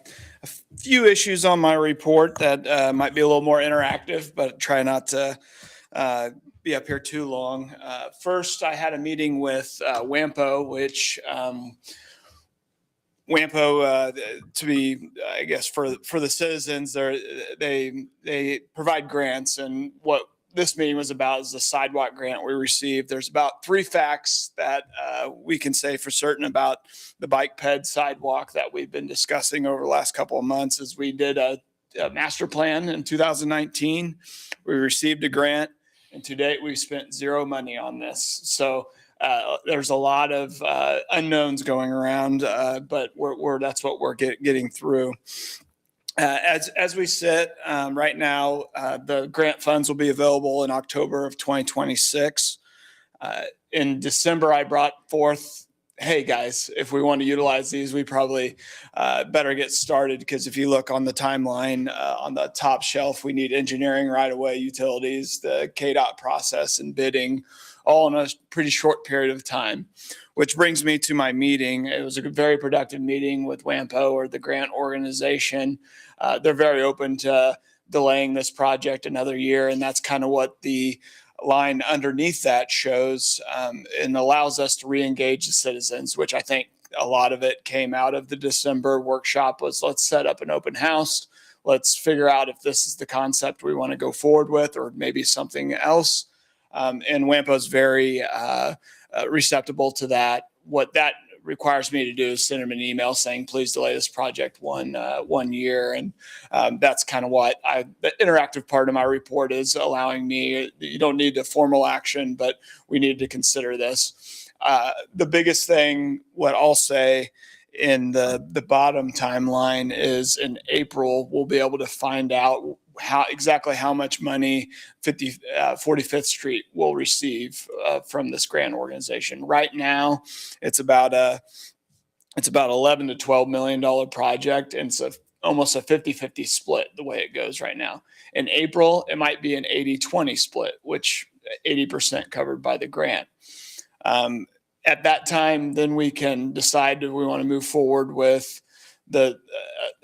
few issues on my report that might be a little more interactive, but try not to be up here too long. First, I had a meeting with WAMPO, which WAMPO, to be, I guess, for the citizens, they provide grants, and what this meeting was about is the sidewalk grant we received. There's about 3 facts that we can say for certain about the bike ped sidewalk that we've been discussing over the last couple of months. As we did a master plan in 2019, we received a grant, and to date we've spent 0 money on this. So there's a lot of unknowns going around, but that's what we're getting through. As we sit right now, the grant funds will be available in October of 2026. In December, I brought forth, hey guys, if we want to utilize these, we probably better get started, because if you look on the timeline, on the top shelf, we need engineering right away, utilities, the KDOT process, and bidding, all in a pretty short period of time. Which brings me to my meeting. It was a very productive meeting with WAMPO, or the grant organization. They're very open to delaying this project another year, and that's kind of what the line underneath that shows, and allows us to re-engage the citizens, which I think a lot of it came out of the December workshop. Was, let's set up an open house. Let's figure out if this is the concept we want to go forward with, or maybe something else. And WAMPO is very receptive to that. What that requires me to do is send them an email saying, please delay this project one year. And that's kind of what the interactive part of my report is allowing me. You don't need a formal action, but we need to consider this. The biggest thing, what I'll say in the bottom timeline, is in April, we'll be able to find out exactly how much money 45th Street will receive from this grant organization. Right now, it's about $11 to $12 million project, and it's almost a 50-50 split the way it goes right now. In April, it might be an 80-20 split, which 80% covered by the grant. At that time, then we can decide, do we want to move forward with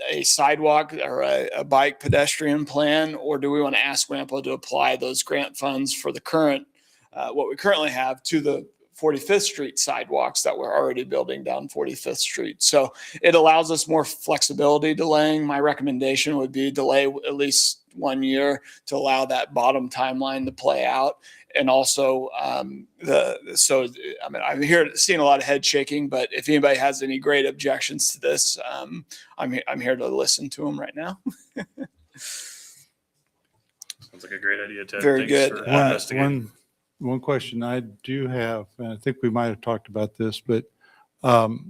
a sidewalk or a bike pedestrian plan, or do we want to ask WAMPO to apply those grant funds for the current, what we currently have, to the 45th Street sidewalks that we're already building down 45th Street. So it allows us more flexibility delaying. My recommendation would be delay at least 1 year to allow that bottom timeline to play out. And also, I'm here seeing a lot of head shaking, but if anybody has any great objections to this, I'm here to listen to them right now. Sounds like a great idea, Ted. Very Thanks good. for investigating. One question I do have, and I think we might have talked about this, but do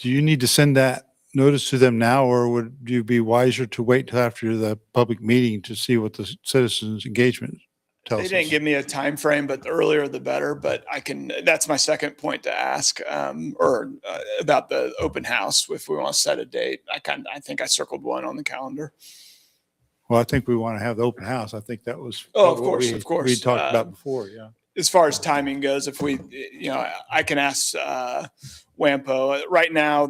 you need to send that notice to them now, or would you be wiser to wait till after the public meeting to see what the citizens' engagement tells us? They didn't give me a time frame, but the earlier the better. But that's my second point to ask, about the open house. If we want to set a date, I think I circled one on the calendar. Well, I think we want to have the open house. I think that was of what course we talked about before. Yeah. As far as timing goes, if I can ask WAMPO right now.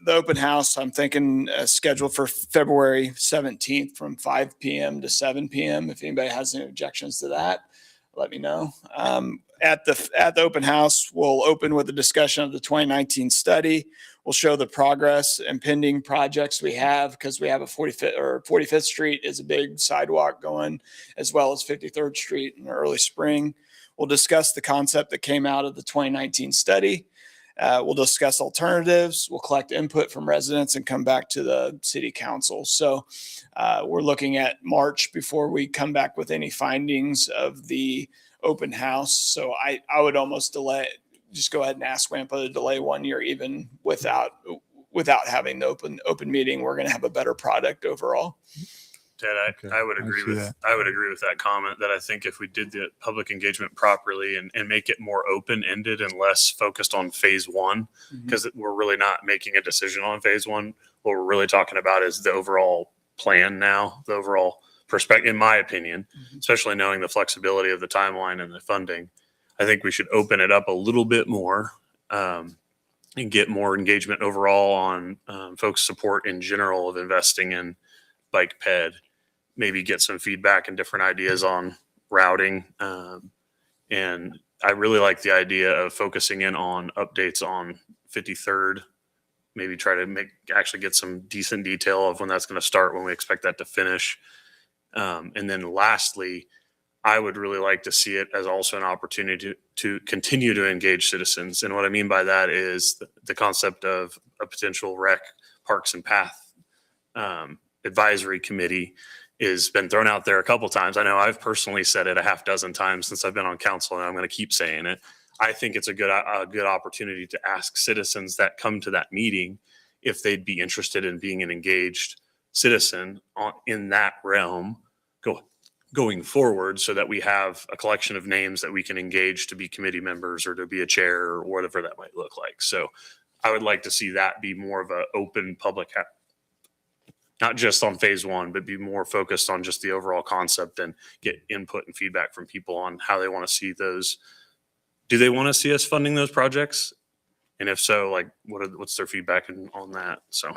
The open house, I'm thinking scheduled for February 17th from 5 p.m. to 7 p.m. If anybody has any objections to that, let me know. At the open house, we'll open with a discussion of the 2019 study. We'll show the progress and pending projects we have, because we have a 45th Street is a big sidewalk going, as well as 53rd Street in the early spring. We'll discuss the concept that came out of the 2019 study. We'll discuss alternatives. We'll collect input from residents and come back to the city council. So we're looking at March before we come back with any findings of the open house. So I would almost just go ahead and ask WAMPA to delay 1 year, even without having the open meeting. We're going to have a better product overall. Ted, Okay, I would I agree see with that. I would agree with that comment, that I think if we did the public engagement properly and make it more open-ended and less focused on phase one, because we're really not making a decision on phase one. What we're really talking about is the overall plan now, the overall perspective, in my opinion, especially knowing the flexibility of the timeline and the funding. I think we should open it up a little bit more, and get more engagement overall on folks' support in general of investing in bike ped. Maybe get some feedback and different ideas on routing. And I really like the idea of focusing in on updates on 53rd. Maybe try to actually get some decent detail of when that's going to start, when we expect that to finish. And then lastly, I would really like to see it as also an opportunity to continue to engage citizens. And what I mean by that is the concept of a potential rec, parks and path advisory committee has been thrown out there a couple times. I know I've personally said it a half dozen times since I've been on council, and I'm going to keep saying it. I think it's a good opportunity to ask citizens that come to that meeting if they'd be interested in being an engaged citizen in that realm going forward, so that we have a collection of names that we can engage to be committee members or to be a chair or whatever that might look like. So I would like to see that be more of an open public, not just on phase one, but be more focused on just the overall concept and get input and feedback from people on how they want to see those. Do they want to see us funding those projects? And if so, like what's their feedback on that? So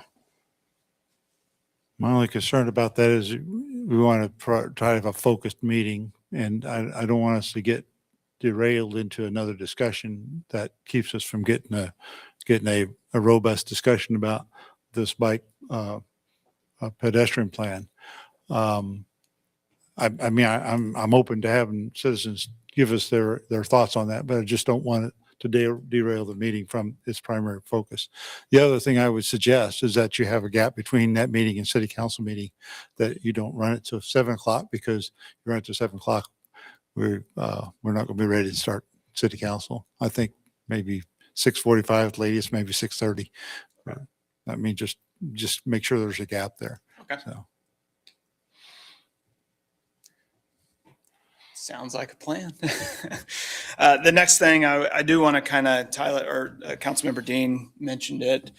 My only concern about that is we want to try to have a focused meeting, and I don't want us to get derailed into another discussion that keeps us from getting a robust discussion about this bike pedestrian plan. I mean, I'm open to having citizens give us their thoughts on that, but I just don't want it to derail the meeting from its primary focus. The other thing I would suggest is that you have a gap between that meeting and city council meeting, that you don't run it to 7:00, because you run it to 7:00, we're not going to be ready to start city council. I think maybe 6:45 latest, maybe 6:30. I mean, just make sure there's a gap there. Okay. So. Sounds like a plan. The next thing I do want to kind of, Tyler or Councilmember Dean mentioned it.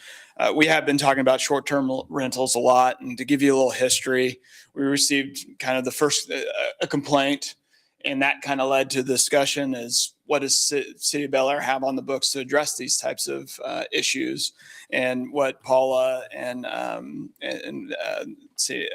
We have been talking about short-term rentals a lot, and to give you a little history, we received kind of the first a complaint, and that kind of led to the discussion is, what does City of Bel Aire have on the books to address these types of issues? And what Paula and City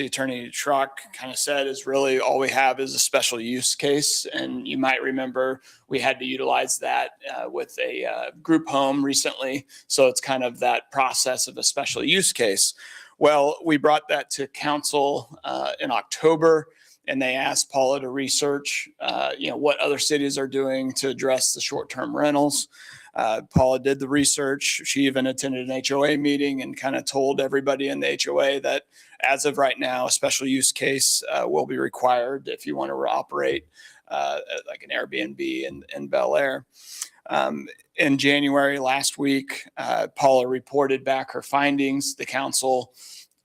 Attorney Schrock kind of said is really all we have is a special use case. And you might remember we had to utilize that with a group home recently. So it's kind of that process of a special use case. Well, we brought that to council in October, and they asked Paula to research, what other cities are doing to address the short-term rentals. Paula did the research. She even attended an HOA meeting and kind of told everybody in the HOA that as of right now, a special use case will be required if you want to operate like an Airbnb in Bel Aire. In January last week, Paula reported back her findings. The council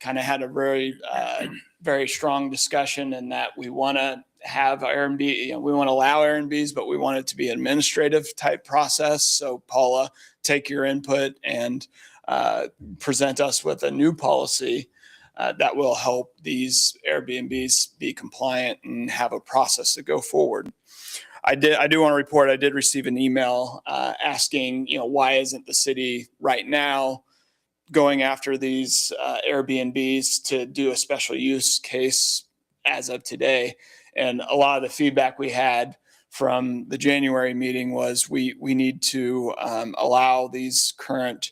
kind of had a very strong discussion in that we want to have Airbnb, we want to allow Airbnbs, but we want it to be an administrative type process. So Paula, take your input and present us with a new policy that will help these Airbnbs be compliant and have a process to go forward. I do want to report, I did receive an email asking, why isn't the city right now going after these Airbnbs to do a special use case as of today. And a lot of the feedback we had from the January meeting was we need to allow these current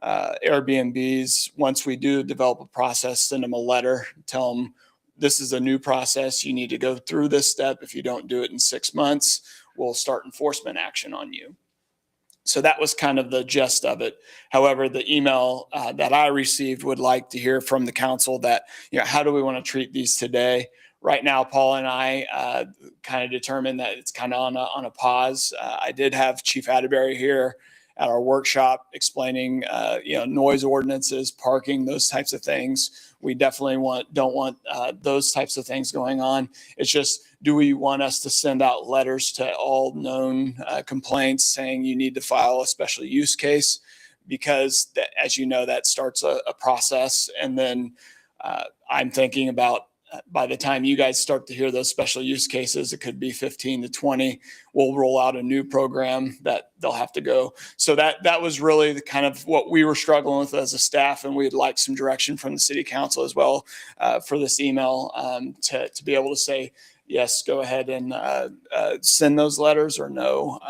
Airbnbs, once we do develop a process, send them a letter, tell them this is a new process. You need to go through this step. If you don't do it in 6 months, we'll start enforcement action on you. So that was kind of the gist of it. However, the email that I received would like to hear from the council that, how do we want to treat these today? Right now, Paul and I kind of determined that it's kind of on a pause. I did have Chief Atterbury here at our workshop explaining, noise ordinances, parking, those types of things. We definitely don't want those types of things going on. It's just, do we want us to send out letters to all known complaints saying you need to file a special use case? Because that, as you know, that starts a process. And then I'm thinking about by the time you guys start to hear those special use cases, it could be 15 to 20. We'll roll out a new program that they'll have to go. So that was really the kind of what we were struggling with as a staff, and we'd like some direction from the city council as well for this email to be able to say, yes, go ahead and send those letters, or no,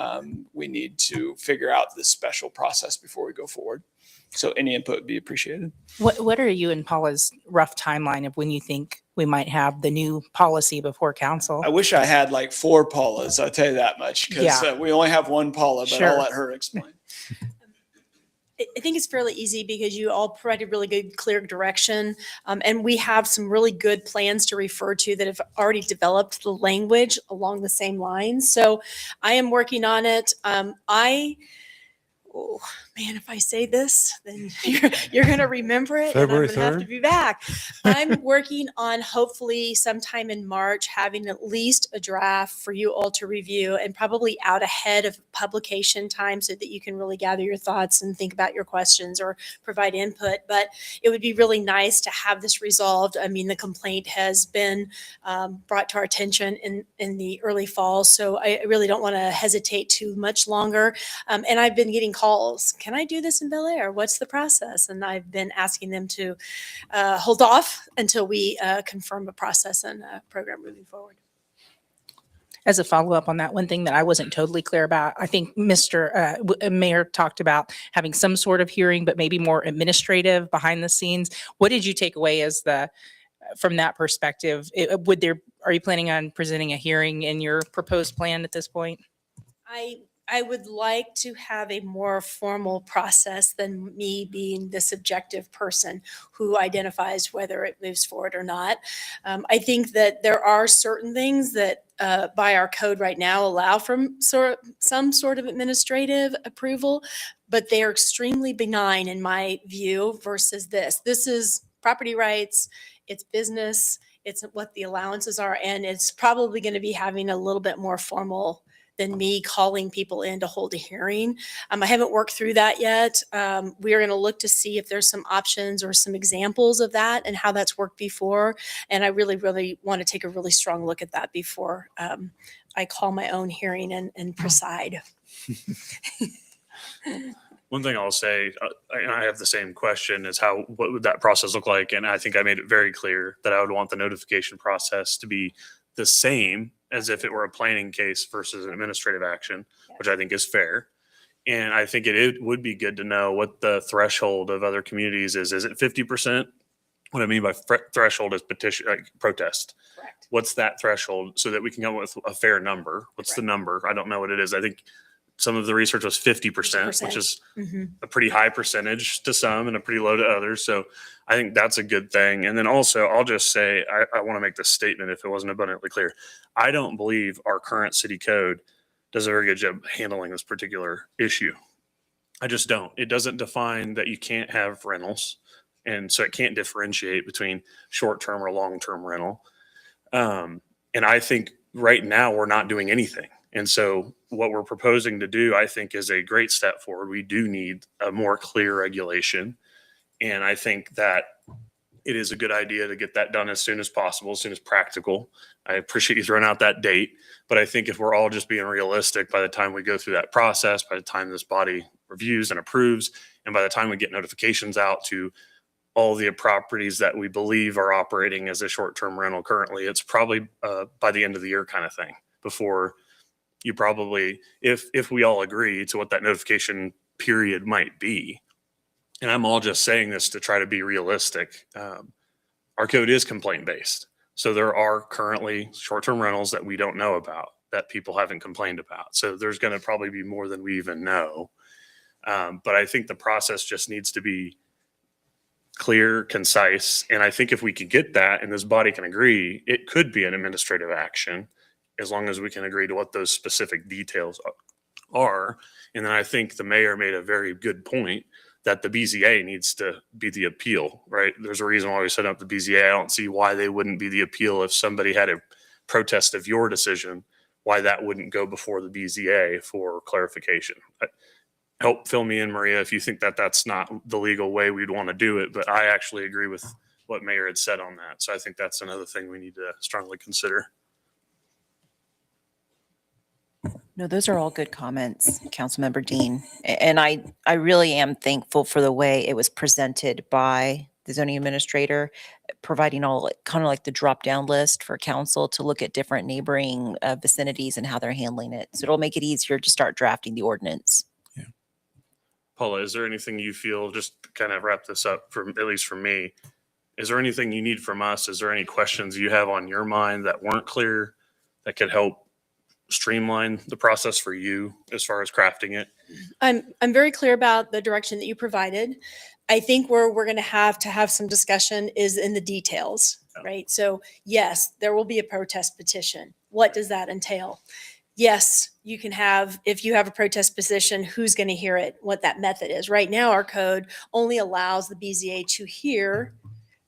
we need to figure out this special process before we go forward. So any input would be appreciated. What are you and Paula's rough timeline of when you think we might have the new policy before council? I wish I had like 4 Paulas, I'll tell you that much, because we only have 1 Paula, but Sure. I'll let her explain. I think it's fairly easy because you all provided really good, clear direction. And we have some really good plans to refer to that have already developed the language along the same lines. So I am working on it. Oh man, if I say this, then you're going to remember it. February and I'm going to have to 3rd? be back. I'm working on hopefully sometime in March having at least a draft for you all to review, and probably out ahead of publication time so that you can really gather your thoughts and think about your questions or provide input. But it would be really nice to have this resolved. I mean, the complaint has been brought to our attention in the early fall, so I really don't want to hesitate too much longer. And I've been getting calls. Can I do this in Bel Aire? What's the process? And I've been asking them to hold off until we confirm a process and a program moving forward. As a follow-up on that, one thing that I wasn't totally clear about, I think Mr. Mayor talked about having some sort of hearing, but maybe more administrative behind the scenes. What did you take away as from that perspective? Are you planning on presenting a hearing in your proposed plan at this point? I would like to have a more formal process than me being the subjective person who identifies whether it moves forward or not. I think that there are certain things that by our code right now allow from some sort of administrative approval, but they are extremely benign in my view versus this. This is property rights, it's business, it's what the allowances are, and it's probably going to be having a little bit more formal than me calling people in to hold a hearing. I haven't worked through that yet. We are going to look to see if there's some options or some examples of that and how that's worked before. And I really, really want to take a really strong look at that before I call my own hearing and preside. One thing I'll say, and I have the same question, is what would that process look like? And I think I made it very clear that I would want the notification process to be the same as if it were a planning case versus an administrative action, which I think is fair. And I think it would be good to know what the threshold of other communities is. Is it 50%? What I mean by threshold is petition, like protest. Correct. What's that threshold so that we can come up with a fair number? What's the number? I don't know what it is. I think some of the research was 50%, which is a pretty high percentage to some and a pretty low to others. So I think that's a good thing. And then also, I'll just say, I want to make this statement if it wasn't abundantly clear. I don't believe our current city code does a very good job handling this particular issue. I just don't. It doesn't define that you can't have rentals. And so it can't differentiate between short-term or long-term rental. And I think right now we're not doing anything. And so what we're proposing to do, I think, is a great step forward. We do need a more clear regulation. And I think that it is a good idea to get that done as soon as possible, as soon as practical. I appreciate you throwing out that date. But I think if we're all just being realistic, by the time we go through that process, by the time this body reviews and approves, and by the time we get notifications out to all the properties that we believe are operating as a short-term rental currently, it's probably by the end of the year kind of thing before you probably, if we all agree to what that notification period might be. And I'm all just saying this to try to be realistic. Our code is complaint-based. So there are currently short-term rentals that we don't know about, that people haven't complained about. So there's going to probably be more than we even know. But I think the process just needs to be clear, concise. And I think if we could get that and this body can agree, it could be an administrative action as long as we can agree to what those specific details are. And then I think the mayor made a very good point that the BZA needs to be the appeal, right? There's a reason why we set up the BZA. I don't see why they wouldn't be the appeal if somebody had a protest of your decision, why that wouldn't go before the BZA for clarification. Help fill me in, Maria, if you think that that's not the legal way we'd want to do it, but I actually agree with what Mayor had said on that. So I think that's another thing we need to strongly consider. No, those are all good comments, Councilmember Dean. And I really am thankful for the way it was presented by the zoning administrator, providing all kind of like the drop down list for council to look at different neighboring vicinities and how they're handling it. So it'll make it easier to start drafting the ordinance. Paula, is there anything you feel, just to kind of wrap this up for, at least for me, is there anything you need from us? Is there any questions you have on your mind that weren't clear that could help streamline the process for you as far as crafting it? I'm very clear about the direction that you provided. I think where we're going to have some discussion is in the details, right? So yes, there will be a protest petition. What does that entail? Yes, you can have, if you have a protest petition, who's going to hear it, what that method is. Right now, our code only allows the BZA to hear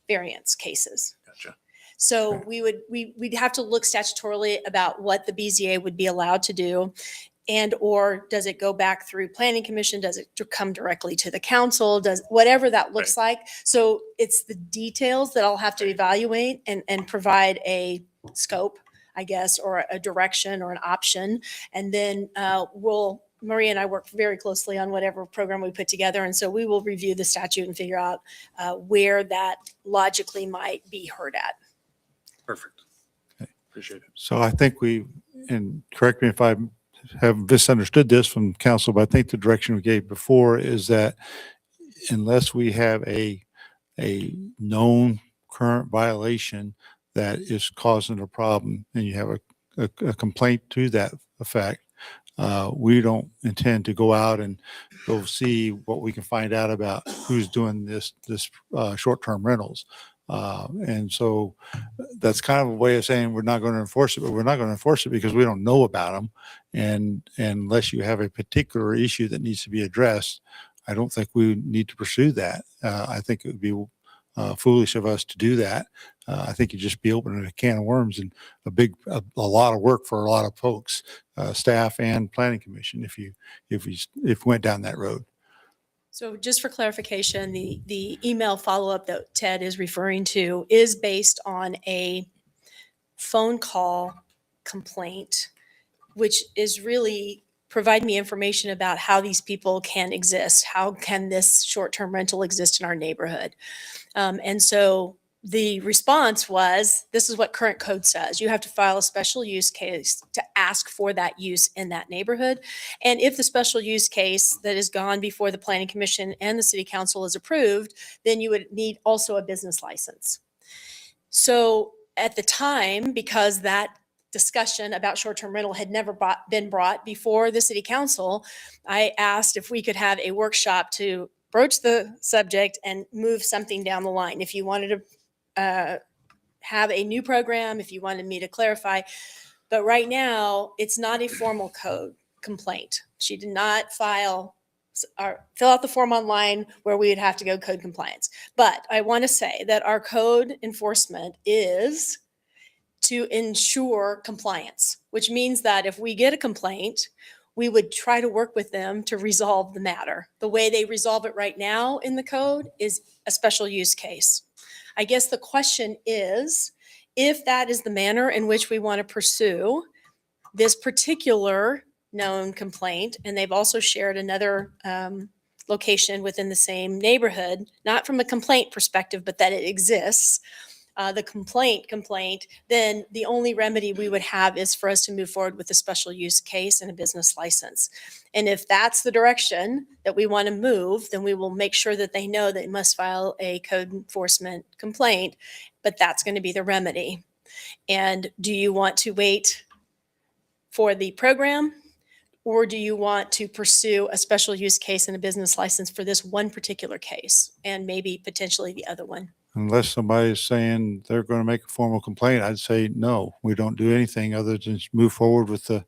variance cases. Gotcha. So we'd have to look statutorily about what the BZA would be allowed to do. And or does it go back through planning commission? Does it come directly to the council? Does whatever that looks like. So it's the details that I'll have to evaluate and provide a scope, I guess, or a direction or an option. And then Maria and I work very closely on whatever program we put together. And so we will review the statute and figure out where that logically might be heard at. Perfect. Appreciate it. So I think and correct me if I have misunderstood this from council, but I think the direction we gave before is that unless we have a known current violation that is causing a problem and you have a complaint to that effect, we don't intend to go out and go see what we can find out about who's doing this short-term rentals. And so that's kind of a way of saying we're not going to enforce it, but we're not going to enforce it because we don't know about them. And unless you have a particular issue that needs to be addressed, I don't think we need to pursue that. I think it would be foolish of us to do that. I think you'd just be opening a can of worms and a lot of work for a lot of folks, staff and planning commission, if we went down that road. So just for clarification, the email follow-up that Ted is referring to is based on a phone call complaint, which is really provide me information about how these people can exist. How can this short-term rental exist in our neighborhood? And so the response was, this is what current code says. You have to file a special use case to ask for that use in that neighborhood. And if the special use case that has gone before the planning commission and the city council is approved, then you would need also a business license. So at the time, because that discussion about short-term rental had never been brought before the city council, I asked if we could have a workshop to broach the subject and move something down the line. If you wanted to have a new program, if you wanted me to clarify. But right now, it's not a formal code complaint. She did not file or fill out the form online where we would have to go code compliance. But I want to say that our code enforcement is to ensure compliance, which means that if we get a complaint, we would try to work with them to resolve the matter. The way they resolve it right now in the code is a special use case. I guess the question is, if that is the manner in which we want to pursue this particular known complaint, and they've also shared another location within the same neighborhood, not from a complaint perspective, but that it exists, the complaint, then the only remedy we would have is for us to move forward with a special use case and a business license. And if that's the direction that we want to move, then we will make sure that they know they must file a code enforcement complaint, but that's going to be the remedy. And do you want to wait for the program? Or do you want to pursue a special use case and a business license for this one particular case and maybe potentially the other one? Unless somebody's saying they're going to make a formal complaint, I'd say, no, we don't do anything other than just move forward with the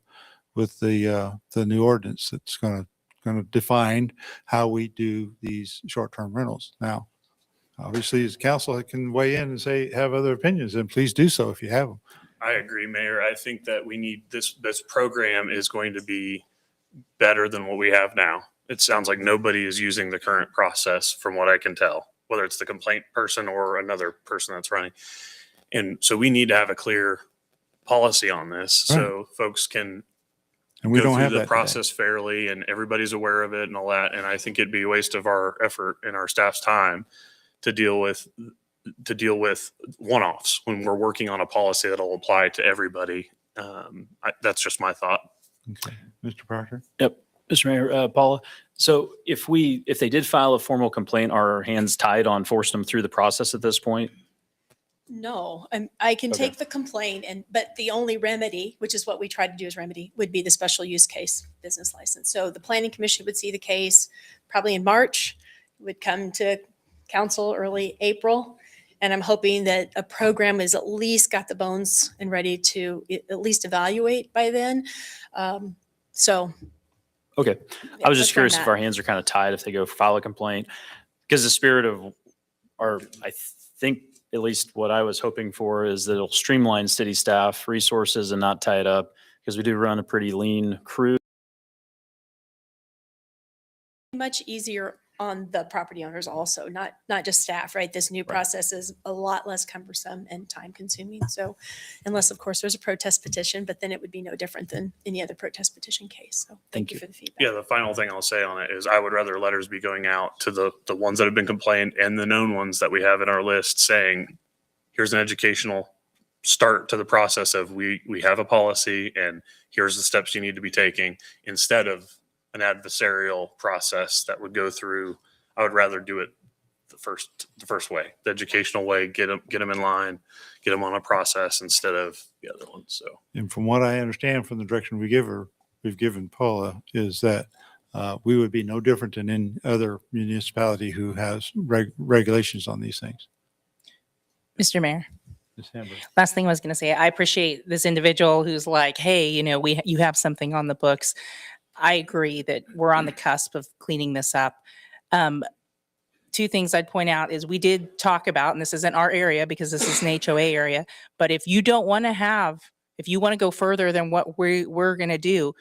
new ordinance that's going to define how we do these short-term rentals. Now, obviously, as council can weigh in and say, have other opinions, and please do so if you have them. I agree, Mayor. I think that we need this program is going to be better than what we have now. It sounds like nobody is using the current process from what I can tell, whether it's the complaint person or another person that's running. And so we need to have a clear policy on this so folks can And we go don't through have the that process fairly and everybody's aware of it and all that. And I think it'd be a waste of our effort and our staff's time to deal with one-offs when we're working on a policy that'll apply to everybody. That's just my thought. Okay. Mr. Proctor? Yep, Mr. Mayor, Paula. So if they did file a formal complaint, are our hands tied on forcing them through the process at this point? No, I can Okay. take the complaint but the only remedy, which is what we try to do as remedy, would be the special use case business license. So the planning commission would see the case probably in March, would come to council early April. And I'm hoping that a program is at least got the bones and ready to at least evaluate by then. So. Okay. yeah, I was that's just where I'm curious if at. our hands are kind of tied if they go file a complaint. Because the spirit of I think at least what I was hoping for is that it'll streamline city staff resources and not tie it up, because we do run a pretty lean crew. Much easier on the property owners also, not just staff, right? This new process is a lot less cumbersome and time consuming. So unless of course there's a protest petition, but then it would be no different than any other protest petition case. So thank you for the feedback. Yeah, the final thing I'll say on it is I would rather letters be going out to the ones that have been complained and the known ones that we have in our list saying, here's an educational start to the process of we have a policy and here's the steps you need to be taking, instead of an adversarial process that would go through. I would rather do it the first way, the educational way, get them in line, get them on a process instead of the other one. So, And from what I understand from the direction we've given Paula, is that we would be no different than any other municipality who has regulations on these things. Mr. Mayor. Ms. Hamburg. Last thing I was going to say, I appreciate this individual who's like, hey, you have something on the books. I agree that we're on the cusp of cleaning this up. Two things I'd point out is we did talk about, and this isn't our area because this is an HOA area, but if you want to go further than what we're going to do,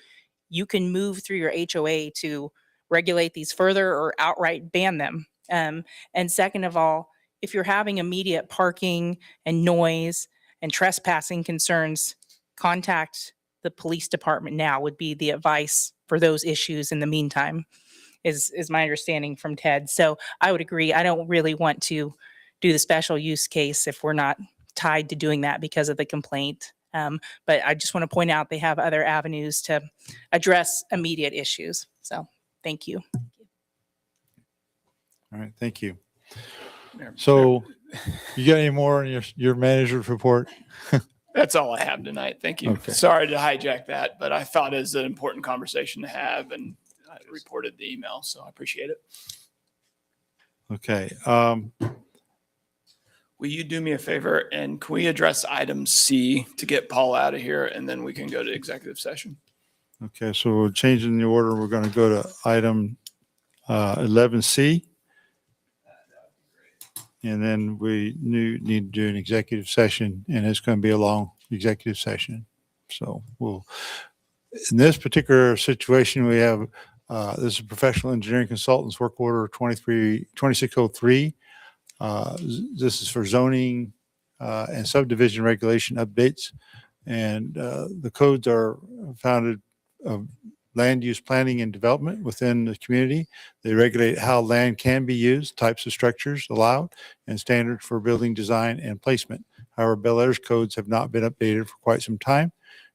you can move through your HOA to regulate these further or outright ban them. And second of all, if you're having immediate parking and noise and trespassing concerns, contact the police department now would be the advice for those issues in the meantime, is my understanding from Ted. So I would agree. I don't really want to do the special use case if we're not tied to doing that because of the complaint. But I just want to point out they have other avenues to address immediate issues. So thank you. All right, thank you. So you got any more in your manager's report? That's all I have tonight. Thank you. Okay. Sorry to hijack that, but I thought it was an important conversation to have, and I reported the email, so I appreciate it. Okay. Will you do me a favor, and can we address item C to get Paul out of here, and then we can go to executive session? Okay, so we're changing the order. We're going to go to item 11C. And then we need to do an executive session, and it's going to be a long executive session. So in this particular situation, we have, this is professional engineering consultants work order 2603. This is for zoning and subdivision regulation updates. And the codes are founded of land use planning and development within the community. They regulate how land can be used, types of structures allowed, and standards for building design and placement. However, Bel Aire's codes have not been updated for quite some time,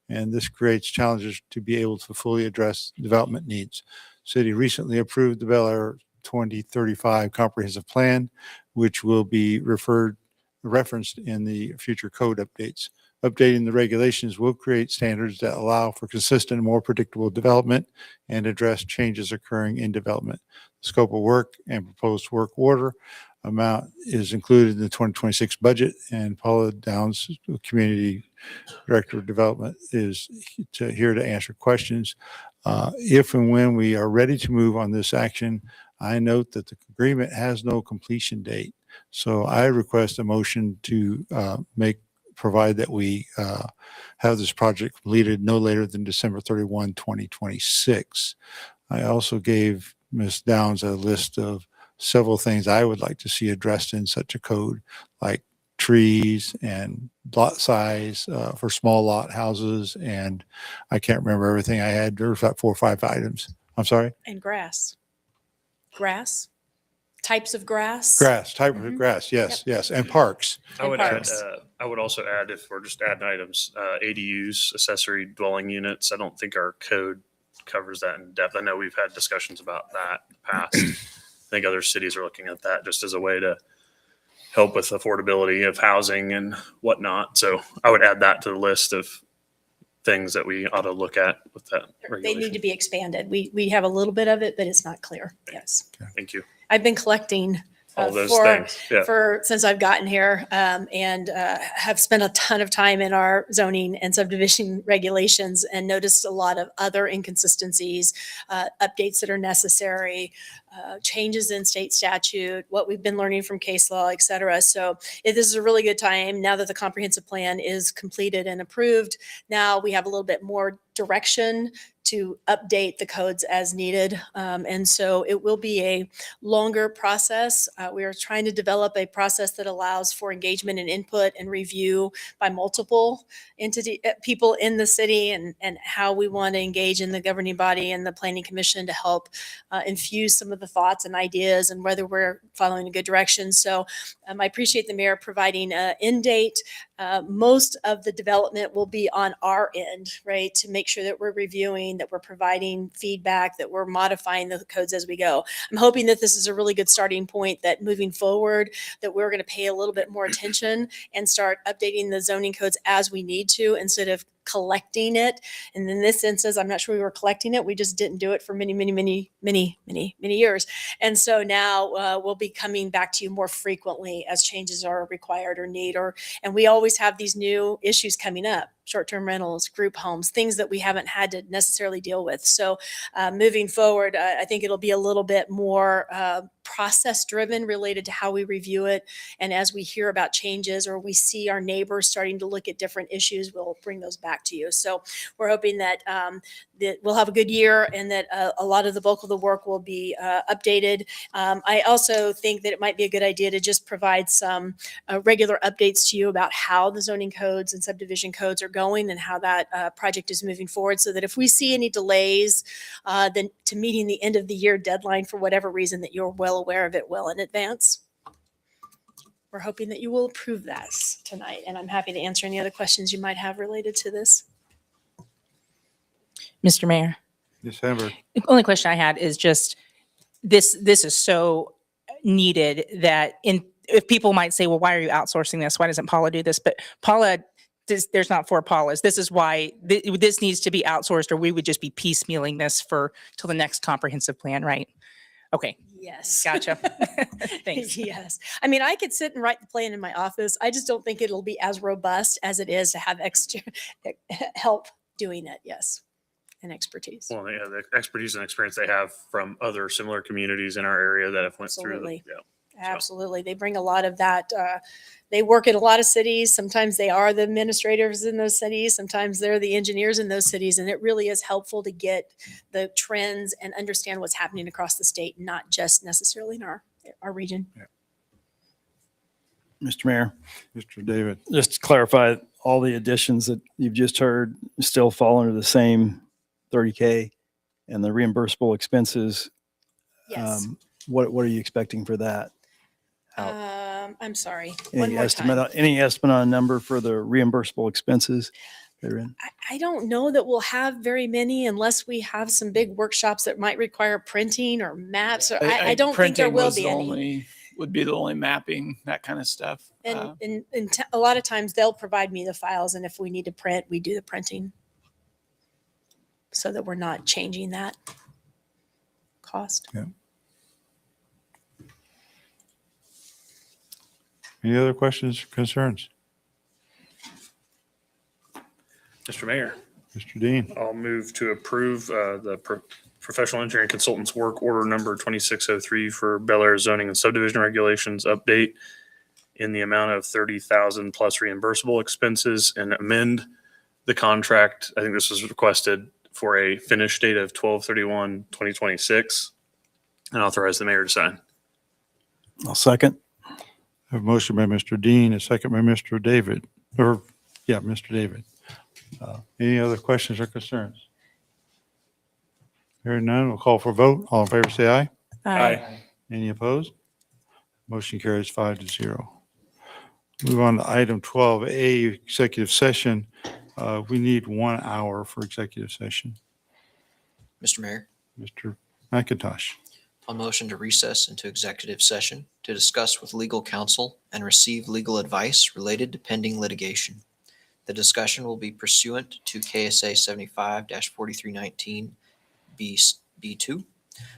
and this creates challenges to be able to fully address development needs. City recently approved the Bel Aire 2035 comprehensive plan, which will be referred referenced in the future code updates. Updating the regulations will create standards that allow for consistent and more predictable development and address changes occurring in development. Scope of work and proposed work order amount is included in the 2026 budget, and Paula Downs, Community Director of Development, is here to answer questions. If and when we are ready to move on this action, I note that the agreement has no completion date. So I request a motion to provide that we have this project completed no later than December 31, 2026. I also gave Ms. Downs a list of several things I would like to see addressed in such a code, like trees and lot size for small lot houses. And I can't remember everything I had. There was about 4 or 5 items. I'm sorry? And grass. Grass, types of grass. Grass, type of grass. Yes, yes. And parks. I would parks. add, I would also add, if we're just adding items, ADUs, accessory dwelling units. I don't think our code covers that in depth. I know we've had discussions about that in the past. I think other cities are looking at that just as a way to help with affordability of housing and whatnot. So I would add that to the list of things that we ought to look at with that They regulation. need to be expanded. We have a little bit of it, but it's not clear. Yes. Thank you. I've been collecting All those for, things. Yeah. for since I've gotten here, and have spent a ton of time in our zoning and subdivision regulations, and noticed a lot of other inconsistencies, updates that are necessary, changes in state statute, what we've been learning from case law, et cetera. So this is a really good time now that the comprehensive plan is completed and approved. Now we have a little bit more direction to update the codes as needed. And so it will be a longer process. We are trying to develop a process that allows for engagement and input and review by multiple people in the city, and how we want to engage in the governing body and the planning commission to help infuse some of the thoughts and ideas and whether we're following a good direction. So I appreciate the mayor providing an end date. Most of the development will be on our end, right? To make sure that we're reviewing, that we're providing feedback, that we're modifying the codes as we go. I'm hoping that this is a really good starting point, that moving forward, that we're going to pay a little bit more attention and start updating the zoning codes as we need to, instead of collecting it. And in this instance, I'm not sure we were collecting it. We just didn't do it for many years. And so now we'll be coming back to you more frequently as changes are required or need, and we always have these new issues coming up. Short-term rentals, group homes, things that we haven't had to necessarily deal with. So moving forward, I think it'll be a little bit more process-driven related to how we review it. And as we hear about changes or we see our neighbors starting to look at different issues, we'll bring those back to you. So we're hoping that that we'll have a good year, and that a lot of the bulk of the work will be updated. I also think that it might be a good idea to just provide some regular updates to you about how the zoning codes and subdivision codes are going and how that project is moving forward, so that if we see any delays then to meeting the end of the year deadline for whatever reason, that you're well aware of it well in advance. We're hoping that you will approve that tonight, and I'm happy to answer any other questions you might have related to this. Mr. Mayor, Yes, Amber. the only question I had is just this is so needed that if people might say, well, why are you outsourcing this? Why doesn't Paula do this? But Paula, there's not 4 Paulas. This is why this needs to be outsourced, or we would just be piecemealing this till the next comprehensive plan, right? Okay. Yes. Gotcha. Thanks. Yes. I mean, I could sit and write the plan in my office. I just don't think it'll be as robust as it is to have extra help doing it. Yes. And expertise. Well, yeah, the expertise and experience they have from other similar communities in our area that have went Absolutely. through. Absolutely. They bring a lot of that. They work in a lot of cities. Sometimes they are the administrators in those cities. Sometimes they're the engineers in those cities. And it really is helpful to get the trends and understand what's happening across the state, not just necessarily in our region. Yeah. Mr. Mayor, Mr. David. just to clarify, all the additions that you've just heard still fall under the same 30K, and the reimbursable expenses. Yes. What are you expecting for that? I'm sorry. One Any more estimate, time. any estimate on a number for the reimbursable expenses that are in? I don't know that we'll have very many unless we have some big workshops that might require printing or maps. Or I don't think there will be any. would be the only mapping, that kind of stuff. And a lot of times they'll provide me the files, and if we need to print, we do the printing so that we're not changing that cost. Any other questions or concerns? Mr. Mayor, Mr. Dean? I'll move to approve the professional engineering consultants work order number 2603 for Bel Aire zoning and subdivision regulations update in the amount of 30,000 plus reimbursable expenses, and amend the contract. I think this was requested for a finish date of 12/31/2026, and authorize the mayor to sign. I'll second. I have a motion by Mr. Dean, a second by Mr. David, Mr. David. Any other questions or concerns? Hearing none, we'll call for a vote. All in favor, say aye. Aye. Any opposed? Motion carries 5-0. Move on to item 12A, executive session. We need 1 hour for executive session. Mr. Mayor, Mr. McIntosh. I'll motion to recess into executive session to discuss with legal counsel and receive legal advice related to pending litigation. The discussion will be pursuant to KSA 75-4319 B2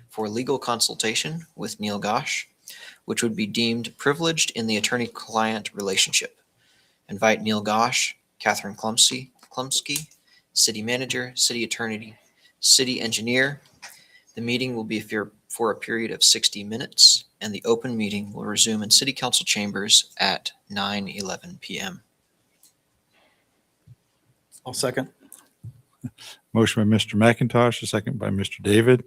for legal consultation with Neil Gosh, which would be deemed privileged in the attorney-client relationship. Invite Neil Gosh, Catherine Klumsky, city manager, city attorney, city engineer. The meeting will be for a period of 60 minutes, and the open meeting will resume in city council chambers at 9:11 p.m. I'll second. Motion by Mr. McIntosh, a second by Mr. David.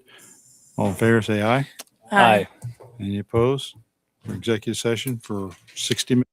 All in favor, say aye. Aye. Any opposed? For executive session for 60 minutes.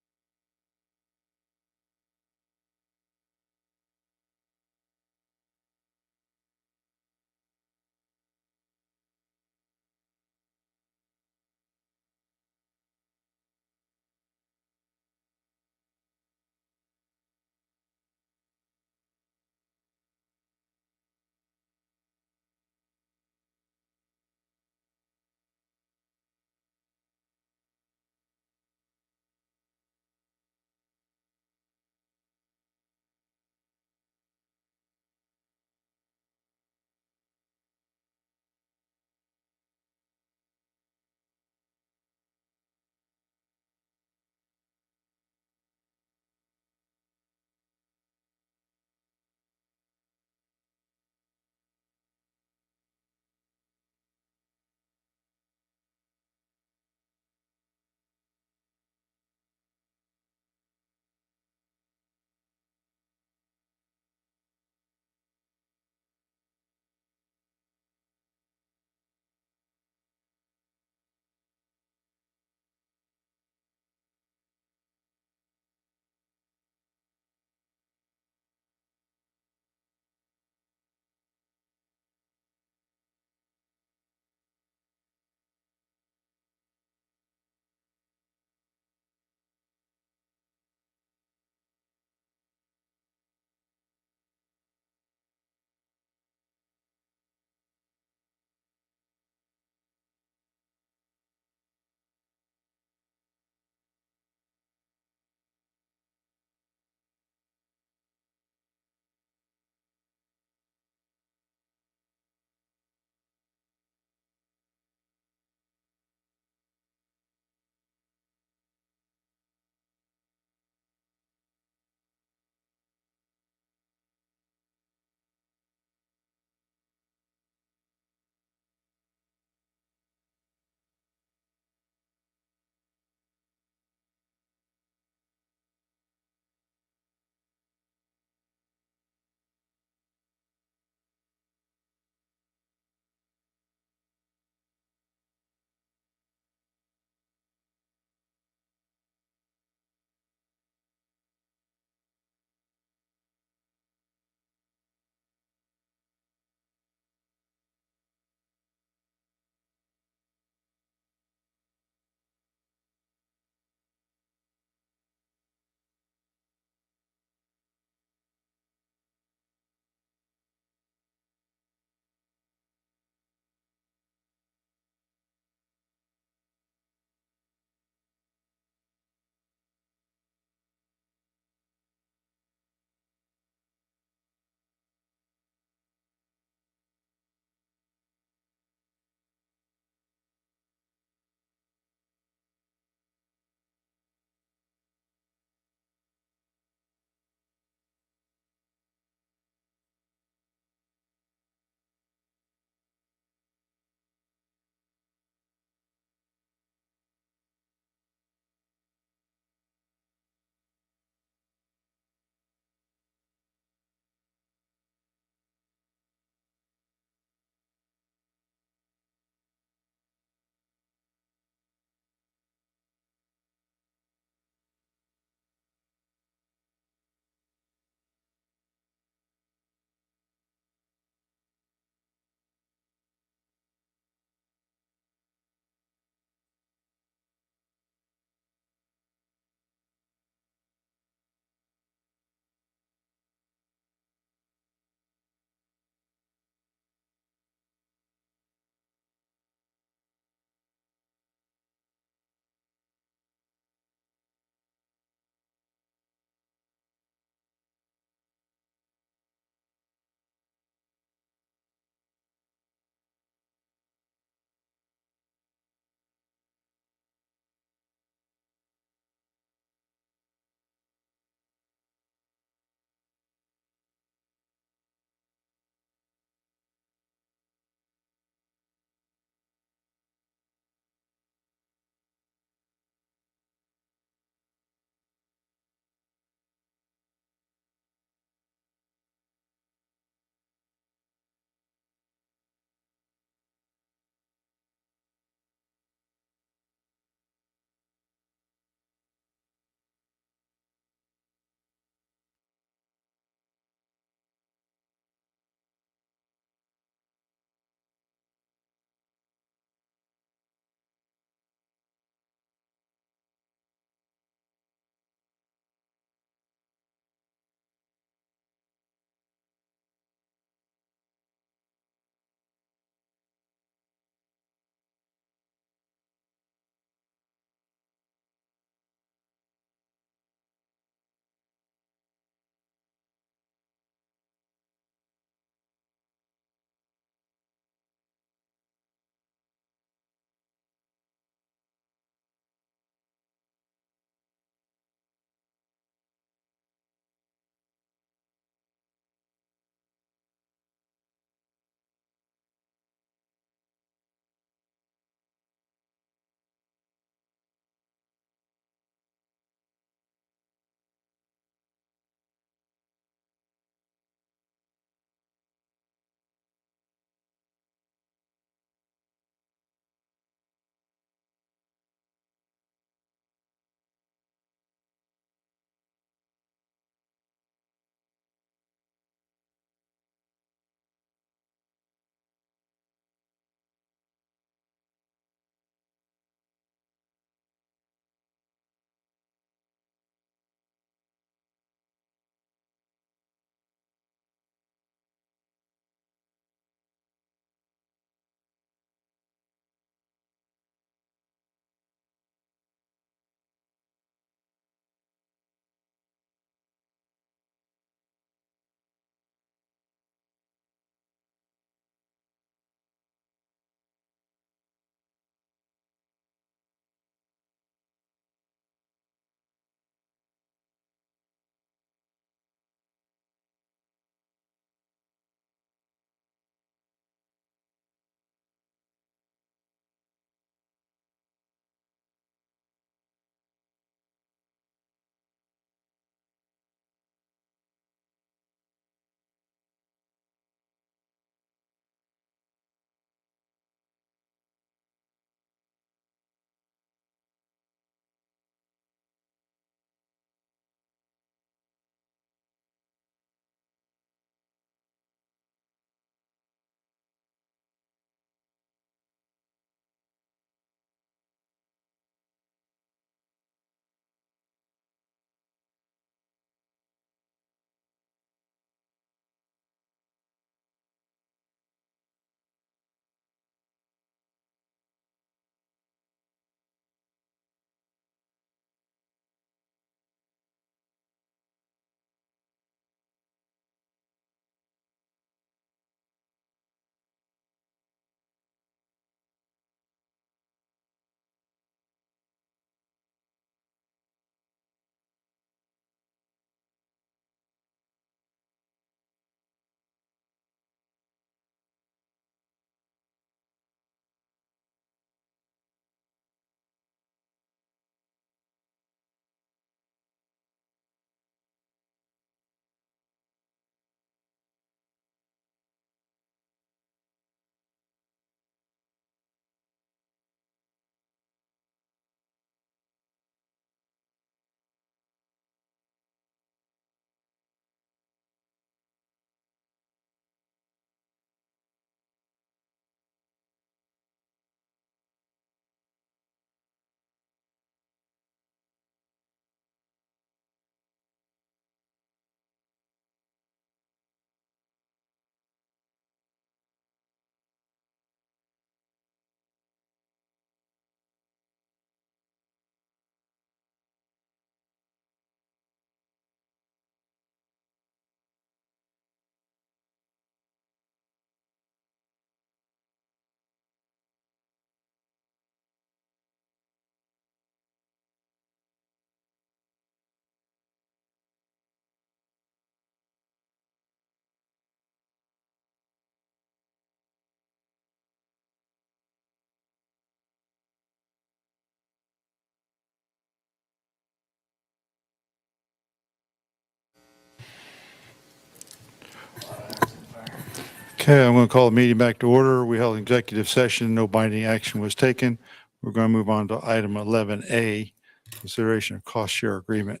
Okay, I'm going to call the meeting back to order. We held an executive session. No binding action was taken. We're going to move on to item 11A, consideration of cost share agreement.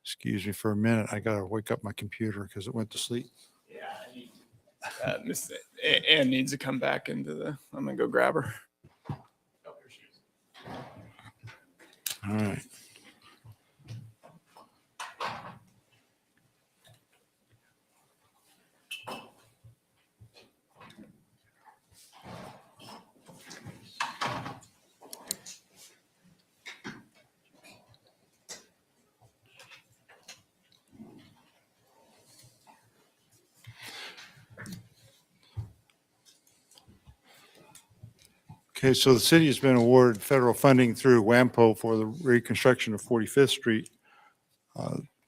Excuse me for a minute. I got to wake up my computer because it went to sleep. Miss Ann needs to come back into I'm gonna go grab her. All right. Okay, so the city has been awarded federal funding through WAMPO for the reconstruction of 45th Street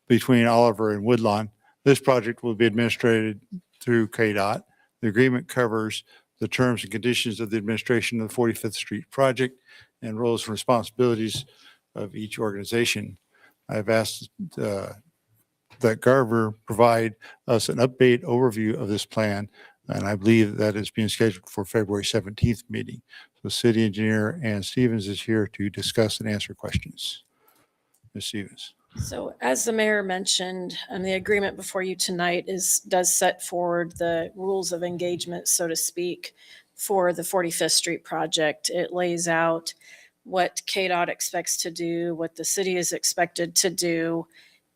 between Oliver and Woodlawn. This project will be administered through KDOT. The agreement covers the terms and conditions of the administration of the 45th Street project and roles and responsibilities of each organization. I've asked that Garver provide us an update overview of this plan, and I believe that is being scheduled for February 17th meeting. So City Engineer Ann Stevens is here to discuss and answer questions. Ms. Stevens. So as the mayor mentioned, the agreement before you tonight does set forward the rules of engagement, so to speak, for the 45th Street project. It lays out what KDOT expects to do, what the city is expected to do.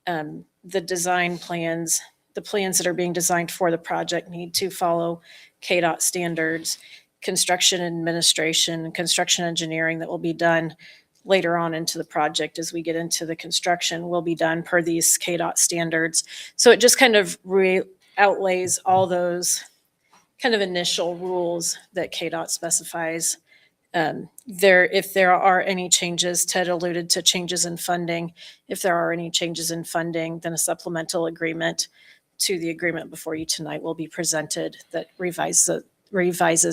The design plans, the plans that are being designed for the project need to follow KDOT standards. Construction administration, construction engineering that will be done later on into the project as we get into the construction will be done per these KDOT standards. So it just kind of outlays all those kind of initial rules that KDOT specifies. If there are any changes, Ted alluded to changes in funding. If there are any changes in funding, then a supplemental agreement to the agreement before you tonight will be presented that revises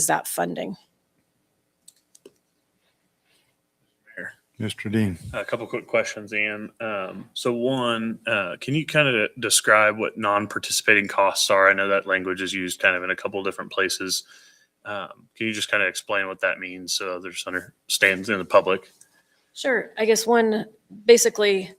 that funding. Mr. Dean. A couple quick questions, Ann. So one, can you kind of describe what non-participating costs are? I know that language is used kind of in a couple different places. Can you just kind of explain what that means so others understand in the public? Sure. I guess basically,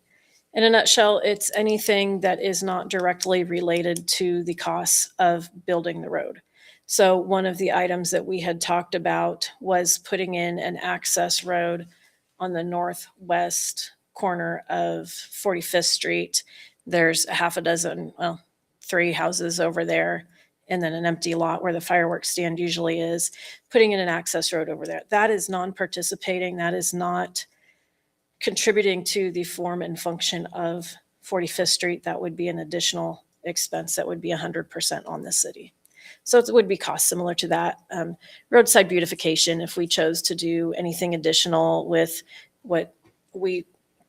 in a nutshell, it's anything that is not directly related to the costs of building the road. So one of the items that we had talked about was putting in an access road on the northwest corner of 45th Street. There's a half a dozen, 3 houses over there, and then an empty lot where the fireworks stand usually is, putting in an access road over there. That is non-participating. That is not contributing to the form and function of 45th Street. That would be an additional expense that would be 100% on the city. So it would be cost similar to that. Roadside beautification, if we chose to do anything additional with what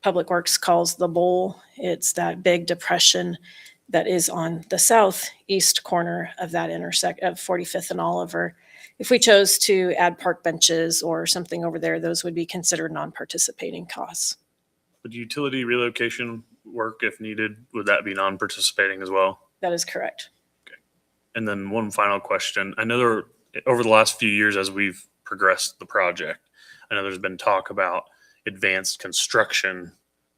Public Works calls the bowl, it's that big depression that is on the southeast corner of that intersect of 45th and Oliver. If we chose to add park benches or something over there, those would be considered non-participating costs. Would utility relocation work if needed? Would that be non-participating as well? That is correct. And then one final question. I know over the last few years, as we've progressed the project, I know there's been talk about advanced construction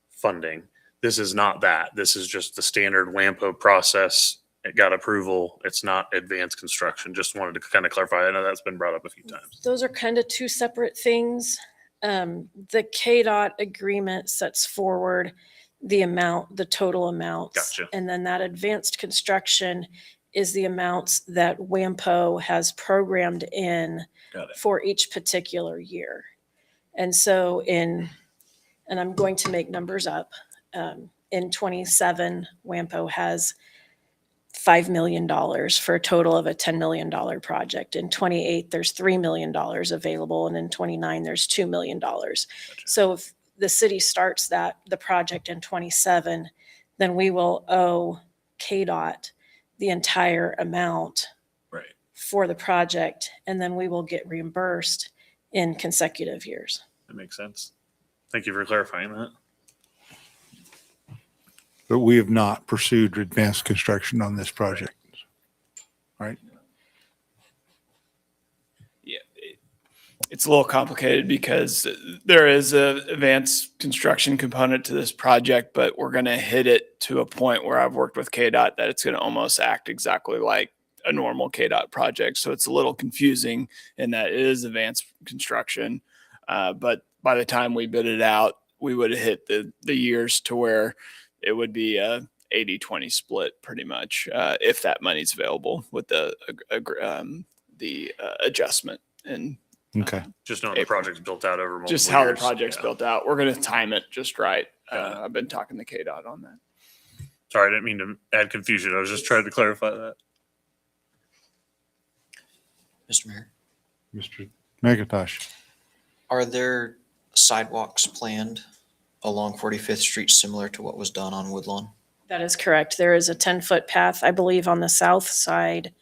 funding. This is not that. This is just the standard WAMPO process. It got approval. It's not advanced construction. Just wanted to kind of clarify. I know that's been brought up a few times. Those are kind of two separate things. The KDOT agreement sets forward the total amounts. Gotcha. And then that advanced construction is the amounts that WAMPO has programmed in for each particular year. And so and I'm going to make numbers up, in 27, WAMPO has $5 million for a total of a $10 million project. In 28, there's $3 million available. And in 29, there's $2 million. Gotcha. So if the city starts the project in 27, then we will owe KDOT the entire amount for the project, and then we will get reimbursed in consecutive years. That makes sense. Thank you for clarifying that. But we have not pursued advanced construction on this project, right? it's a little complicated because there is a advanced construction component to this project, but we're going to hit it to a point where I've worked with KDOT that it's going to almost act exactly like a normal KDOT project. So it's a little confusing in that it is advanced construction. But by the time we bid it out, we would have hit the years to where it would be a 80-20 split pretty much, if that money's available with the adjustment. And Okay. Just knowing the project's built out over multiple just how the years. project's Yeah. built out. We're going to time it just right. Got it. I've been talking to KDOT on that. Sorry, I didn't mean to add confusion. I was just trying to clarify that. Mr. Mayor, Mr. McIntosh. are there sidewalks planned along 45th Street similar to what was done on Woodlawn? That is correct. There is a 10-foot path, I believe, on the south side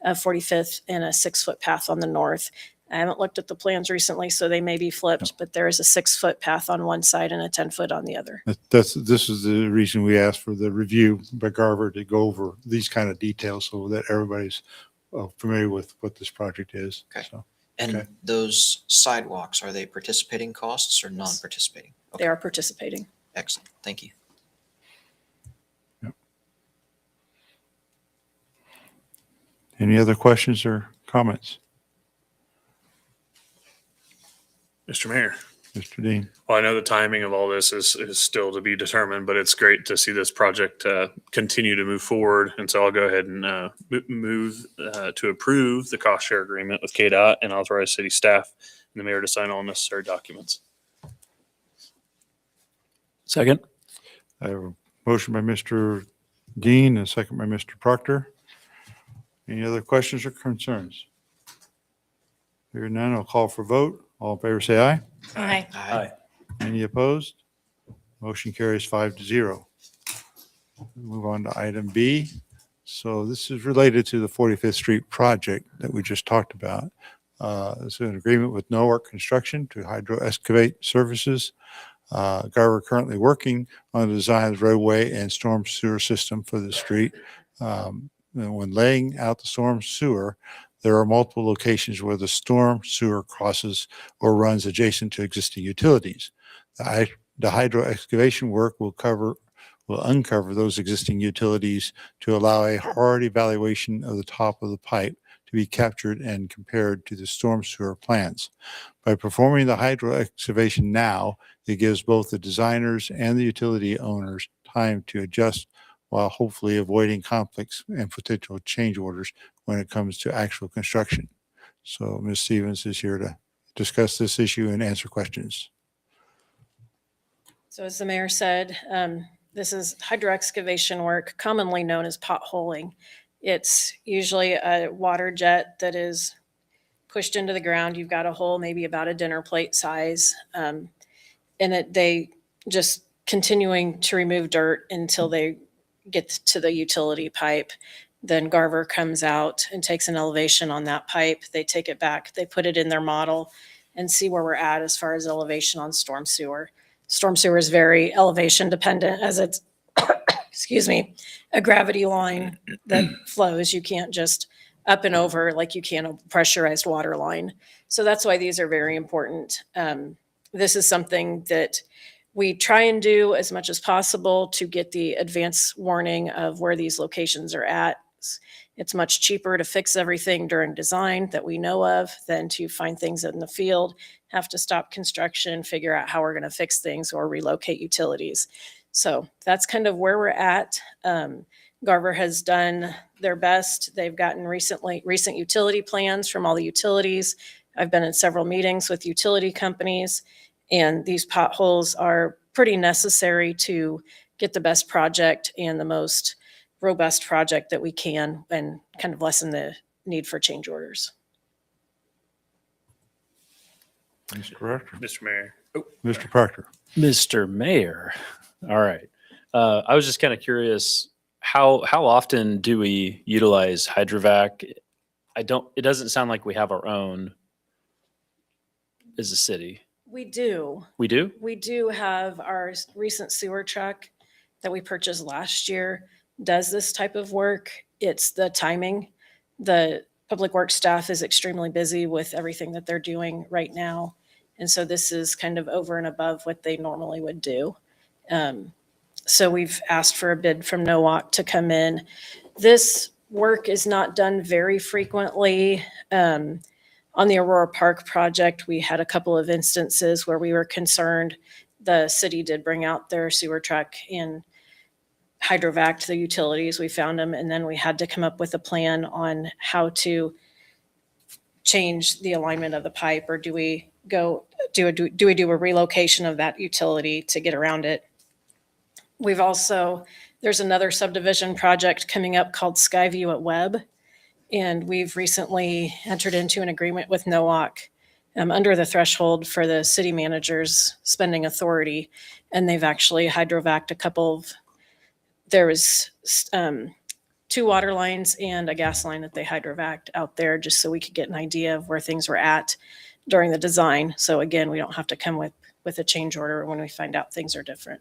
of 45th and a 6-foot path on the north. I haven't looked at the plans recently, so they may be flipped, but there is a 6-foot path on one side and a 10-foot on the other. This is the reason we asked for the review by Garver to go over these kind of details so that everybody's familiar with what this project is. Okay. So, And Okay. those sidewalks, are they participating costs or non-participating? They are participating. Excellent. Thank you. any other questions or comments? Mr. Mayor. Mr. Dean? Well, I know the timing of all this is still to be determined, but it's great to see this project continue to move forward. And so I'll go ahead and move to approve the cost share agreement with KDOT and authorize city staff and the mayor to sign all necessary documents. Second. I have a motion by Mr. Dean and a second by Mr. Proctor. Any other questions or concerns? Hearing none, I'll call for vote. All in favor, say aye. Aye. Aye. Any opposed? Motion carries 5-0. Move on to item B. So this is related to the 45th Street project that we just talked about. This is an agreement with No Work Construction to hydro excavate services. Garver currently working on the design of the roadway and storm sewer system for the street. And when laying out the storm sewer, there are multiple locations where the storm sewer crosses or runs adjacent to existing utilities. The hydro excavation work will uncover those existing utilities to allow a hard evaluation of the top of the pipe to be captured and compared to the storm sewer plans. By performing the hydro excavation now, it gives both the designers and the utility owners time to adjust while hopefully avoiding conflicts and potential change orders when it comes to actual construction. So Ms. Stevens is here to discuss this issue and answer questions. So as the mayor said, this is hydro excavation work, commonly known as potholing. It's usually a water jet that is pushed into the ground. You've got a hole maybe about a dinner plate size. And they just continuing to remove dirt until they get to the utility pipe. Then Garver comes out and takes an elevation on that pipe. They take it back, they put it in their model and see where we're at as far as elevation on storm sewer. Storm sewer is very elevation dependent as it's, excuse me, a gravity line that flows. You can't just up and over like you can a pressurized water line. So that's why these are very important. This is something that we try and do as much as possible to get the advance warning of where these locations are at. It's much cheaper to fix everything during design that we know of than to find things in the field, have to stop construction, figure out how we're going to fix things or relocate utilities. So that's kind of where we're at. Garver has done their best. They've gotten recent utility plans from all the utilities. I've been in several meetings with utility companies, and these potholes are pretty necessary to get the best project and the most robust project that we can and kind of lessen the need for change orders. Mr. Proctor. Mr. Mayor. Mr. Proctor. Mr. Mayor. All right. I was just kind of curious, how often do we utilize hydrovac? It doesn't sound like we have our own as a city. We do. We do? We do have our recent sewer truck that we purchased last year does this type of work. It's the timing. The Public Works staff is extremely busy with everything that they're doing right now. And so this is kind of over and above what they normally would do. So we've asked for a bid from NOAC to come in. This work is not done very frequently. On the Aurora Park project, we had a couple of instances where we were concerned. The city did bring out their sewer truck and hydrovac the utilities. We found them, and then we had to come up with a plan on how to change the alignment of the pipe, or do we do a relocation of that utility to get around it? There's another subdivision project coming up called Skyview at Webb, and we've recently entered into an agreement with NOAC under the threshold for the city manager's spending authority, and they've actually hydrovac'd a couple of, there was 2 water lines and a gas line that they hydrovac'd out there just so we could get an idea of where things were at during the design. So again, we don't have to come with a change order when we find out things are different.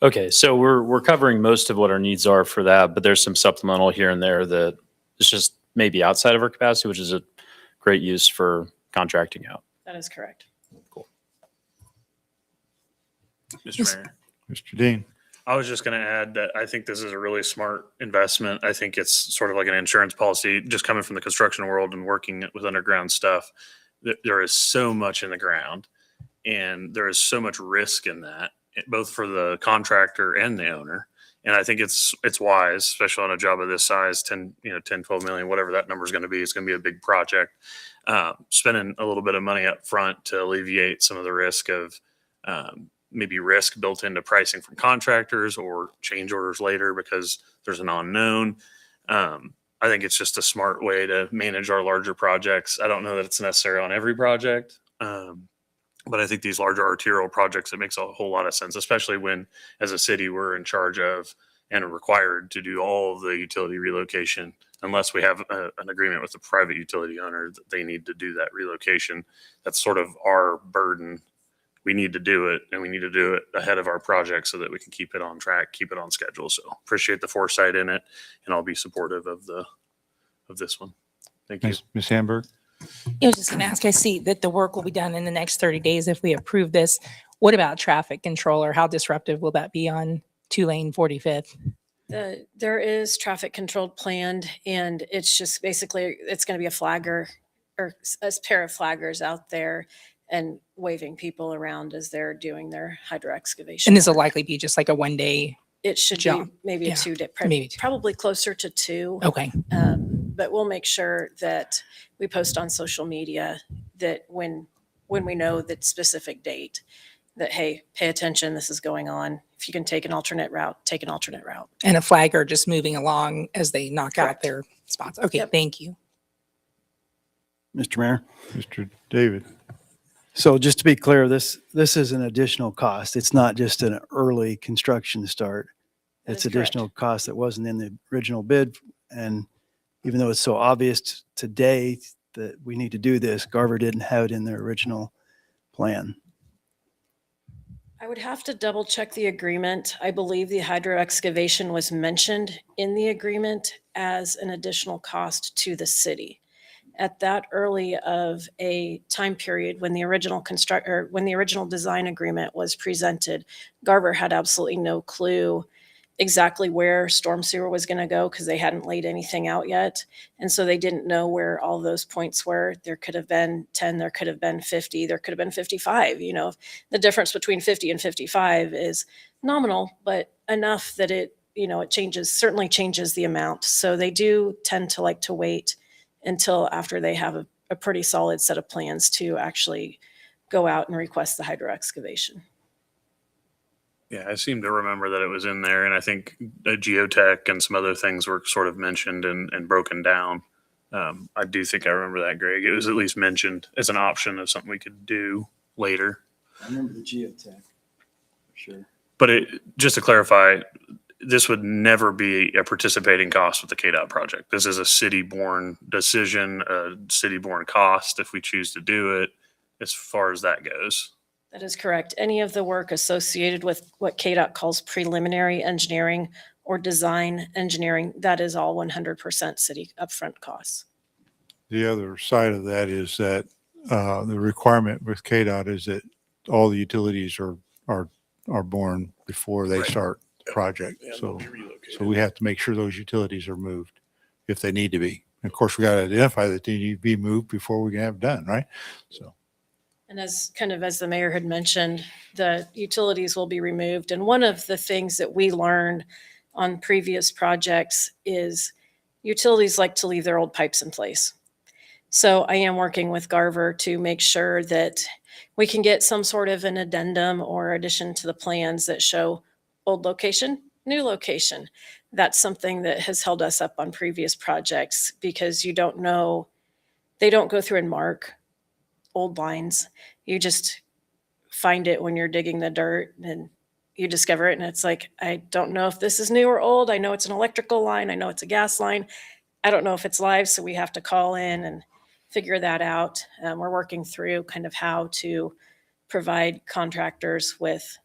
Okay, so we're covering most of what our needs are for that, but there's some supplemental here and there that is just maybe outside of our capacity, which is a great use for contracting out. That is correct. Mr. Mayor. Mr. Dean. I was just going to add that I think this is a really smart investment. I think it's sort of like an insurance policy, just coming from the construction world and working with underground stuff. There is so much in the ground, and there is so much risk in that, both for the contractor and the owner. And I think it's wise, especially on a job of this size, 10, 12 million, whatever that number is going to be. It's going to be a big project. Spending a little bit of money up front to alleviate some of the risk of maybe risk built into pricing from contractors or change orders later because there's an unknown. I think it's just a smart way to manage our larger projects. I don't know that it's necessary on every project, but I think these larger arterial projects, it makes a whole lot of sense, especially when, as a city, we're in charge of and are required to do all of the utility relocation, unless we have an agreement with the private utility owner that they need to do that relocation. That's sort of our burden. We need to do it, and we need to do it ahead of our project so that we can keep it on track, keep it on schedule. So appreciate the foresight in it, and I'll be supportive of this one. Thank you. Ms. Hamburg. I was just going to ask, I see that the work will be done in the next 30 days if we approve this. What about traffic control, or how disruptive will that be on 2-lane 45th? There is traffic controlled planned, and it's just basically, it's going to be a flagger or a pair of flaggers out there and waving people around as they're doing their hydro excavation. And this will work. likely be just like a 1-day. It should job. be maybe Yeah, a 2 day, maybe 2. probably closer to 2. Okay. But we'll make sure that we post on social media that when we know that specific date, that, hey, pay attention, this is going on. If you can take an alternate route, take an alternate route. And a flagger just moving along as they knock out Correct. their spots. Okay, Yep. thank you. Mr. Mayor. Mr. David. So just to be clear, this is an additional cost. It's not just an early construction start. That It's is correct. additional cost that wasn't in the original bid. And even though it's so obvious today that we need to do this, Garver didn't have it in their original plan. I would have to double check the agreement. I believe the hydro excavation was mentioned in the agreement as an additional cost to the city. At that early of a time period when the original design agreement was presented, Garver had absolutely no clue exactly where storm sewer was going to go because they hadn't laid anything out yet. And so they didn't know where all those points were. There could have been 10, there could have been 50, there could have been 55. The difference between 50 and 55 is nominal, but enough that it certainly changes the amount. So they do tend to like to wait until after they have a pretty solid set of plans to actually go out and request the hydro excavation. Yeah, I seem to remember that it was in there, and I think geotech and some other things were sort of mentioned and broken down. I do think I remember that, Greg. It was at least mentioned as an option of something we could do later. I remember the geotech, for sure. But just to clarify, this would never be a participating cost with the KDOT project. This is a city-borne decision, a city-borne cost if we choose to do it, as far as that goes. That is correct. Any of the work associated with what KDOT calls preliminary engineering or design engineering, that is all 100% city upfront costs. The other side of that is that the requirement with KDOT is that all the utilities are born before they Right. start the project. And they'll So be relocated. so we have to make sure those utilities are moved if they need to be. And of course, we got to identify that they need to be moved before we can have it done, right? So And as the mayor had mentioned, the utilities will be removed. And one of the things that we learned on previous projects is utilities like to leave their old pipes in place. So I am working with Garver to make sure that we can get some sort of an addendum or addition to the plans that show old location, new location. That's something that has held us up on previous projects because you don't know, they don't go through and mark old lines. You just find it when you're digging the dirt and you discover it. And it's like, I don't know if this is new or old. I know it's an electrical line. I know it's a gas line. I don't know if it's live. So we have to call in and figure that out. We're working through kind of how to provide contractors with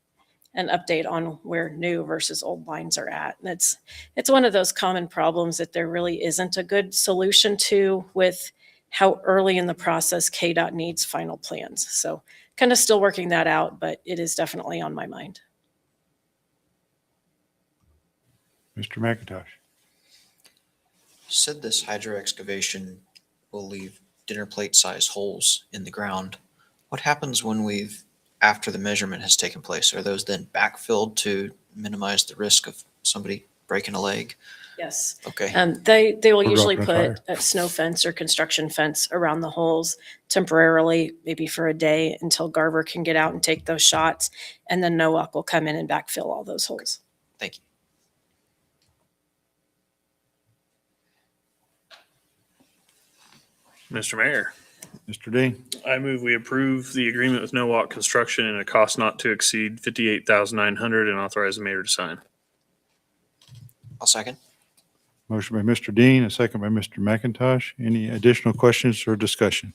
an update on where new versus old lines are at. And it's one of those common problems that there really isn't a good solution to with how early in the process KDOT needs final plans. So kind of still working that out, but it is definitely on my mind. Mr. McIntosh. You said this hydro excavation will leave dinner plate size holes in the ground. What happens when after the measurement has taken place? Are those then backfilled to minimize the risk of somebody breaking a leg? Yes. Okay. They will Or usually dropping a put a snow fence or construction fence around the holes temporarily, maybe for a day until Garver can get out and take those shots. And then NOAC will come in and backfill all those holes. Thank you. Mr. Mayor, Mr. Dean. I move we approve the agreement with No Walk Construction in a cost not to exceed $58,900 and authorize the mayor to sign. I'll second. Motion by Mr. Dean, a second by Mr. McIntosh. Any additional questions or discussion?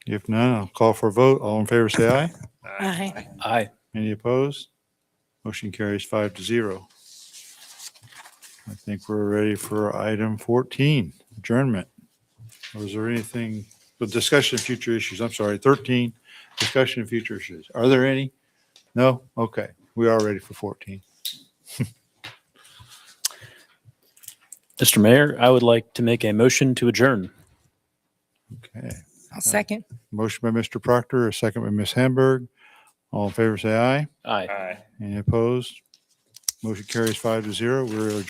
If none, I'll call for a vote. All in favor, say aye. Aye. Aye. Any opposed? Motion carries 5-0. I think we're ready for item 14, adjournment. Or is there anything, the discussion of future issues? I'm sorry, 13, discussion of future issues. Are there any? No? Okay, we are ready for 14. Mr. Mayor, I would like to make a motion to adjourn. Okay. I'll second. Motion by Mr. Proctor, a second by Ms. Hamburg. All in favor, say aye. Aye. Any opposed? Motion carries 5-0. We're adjourned.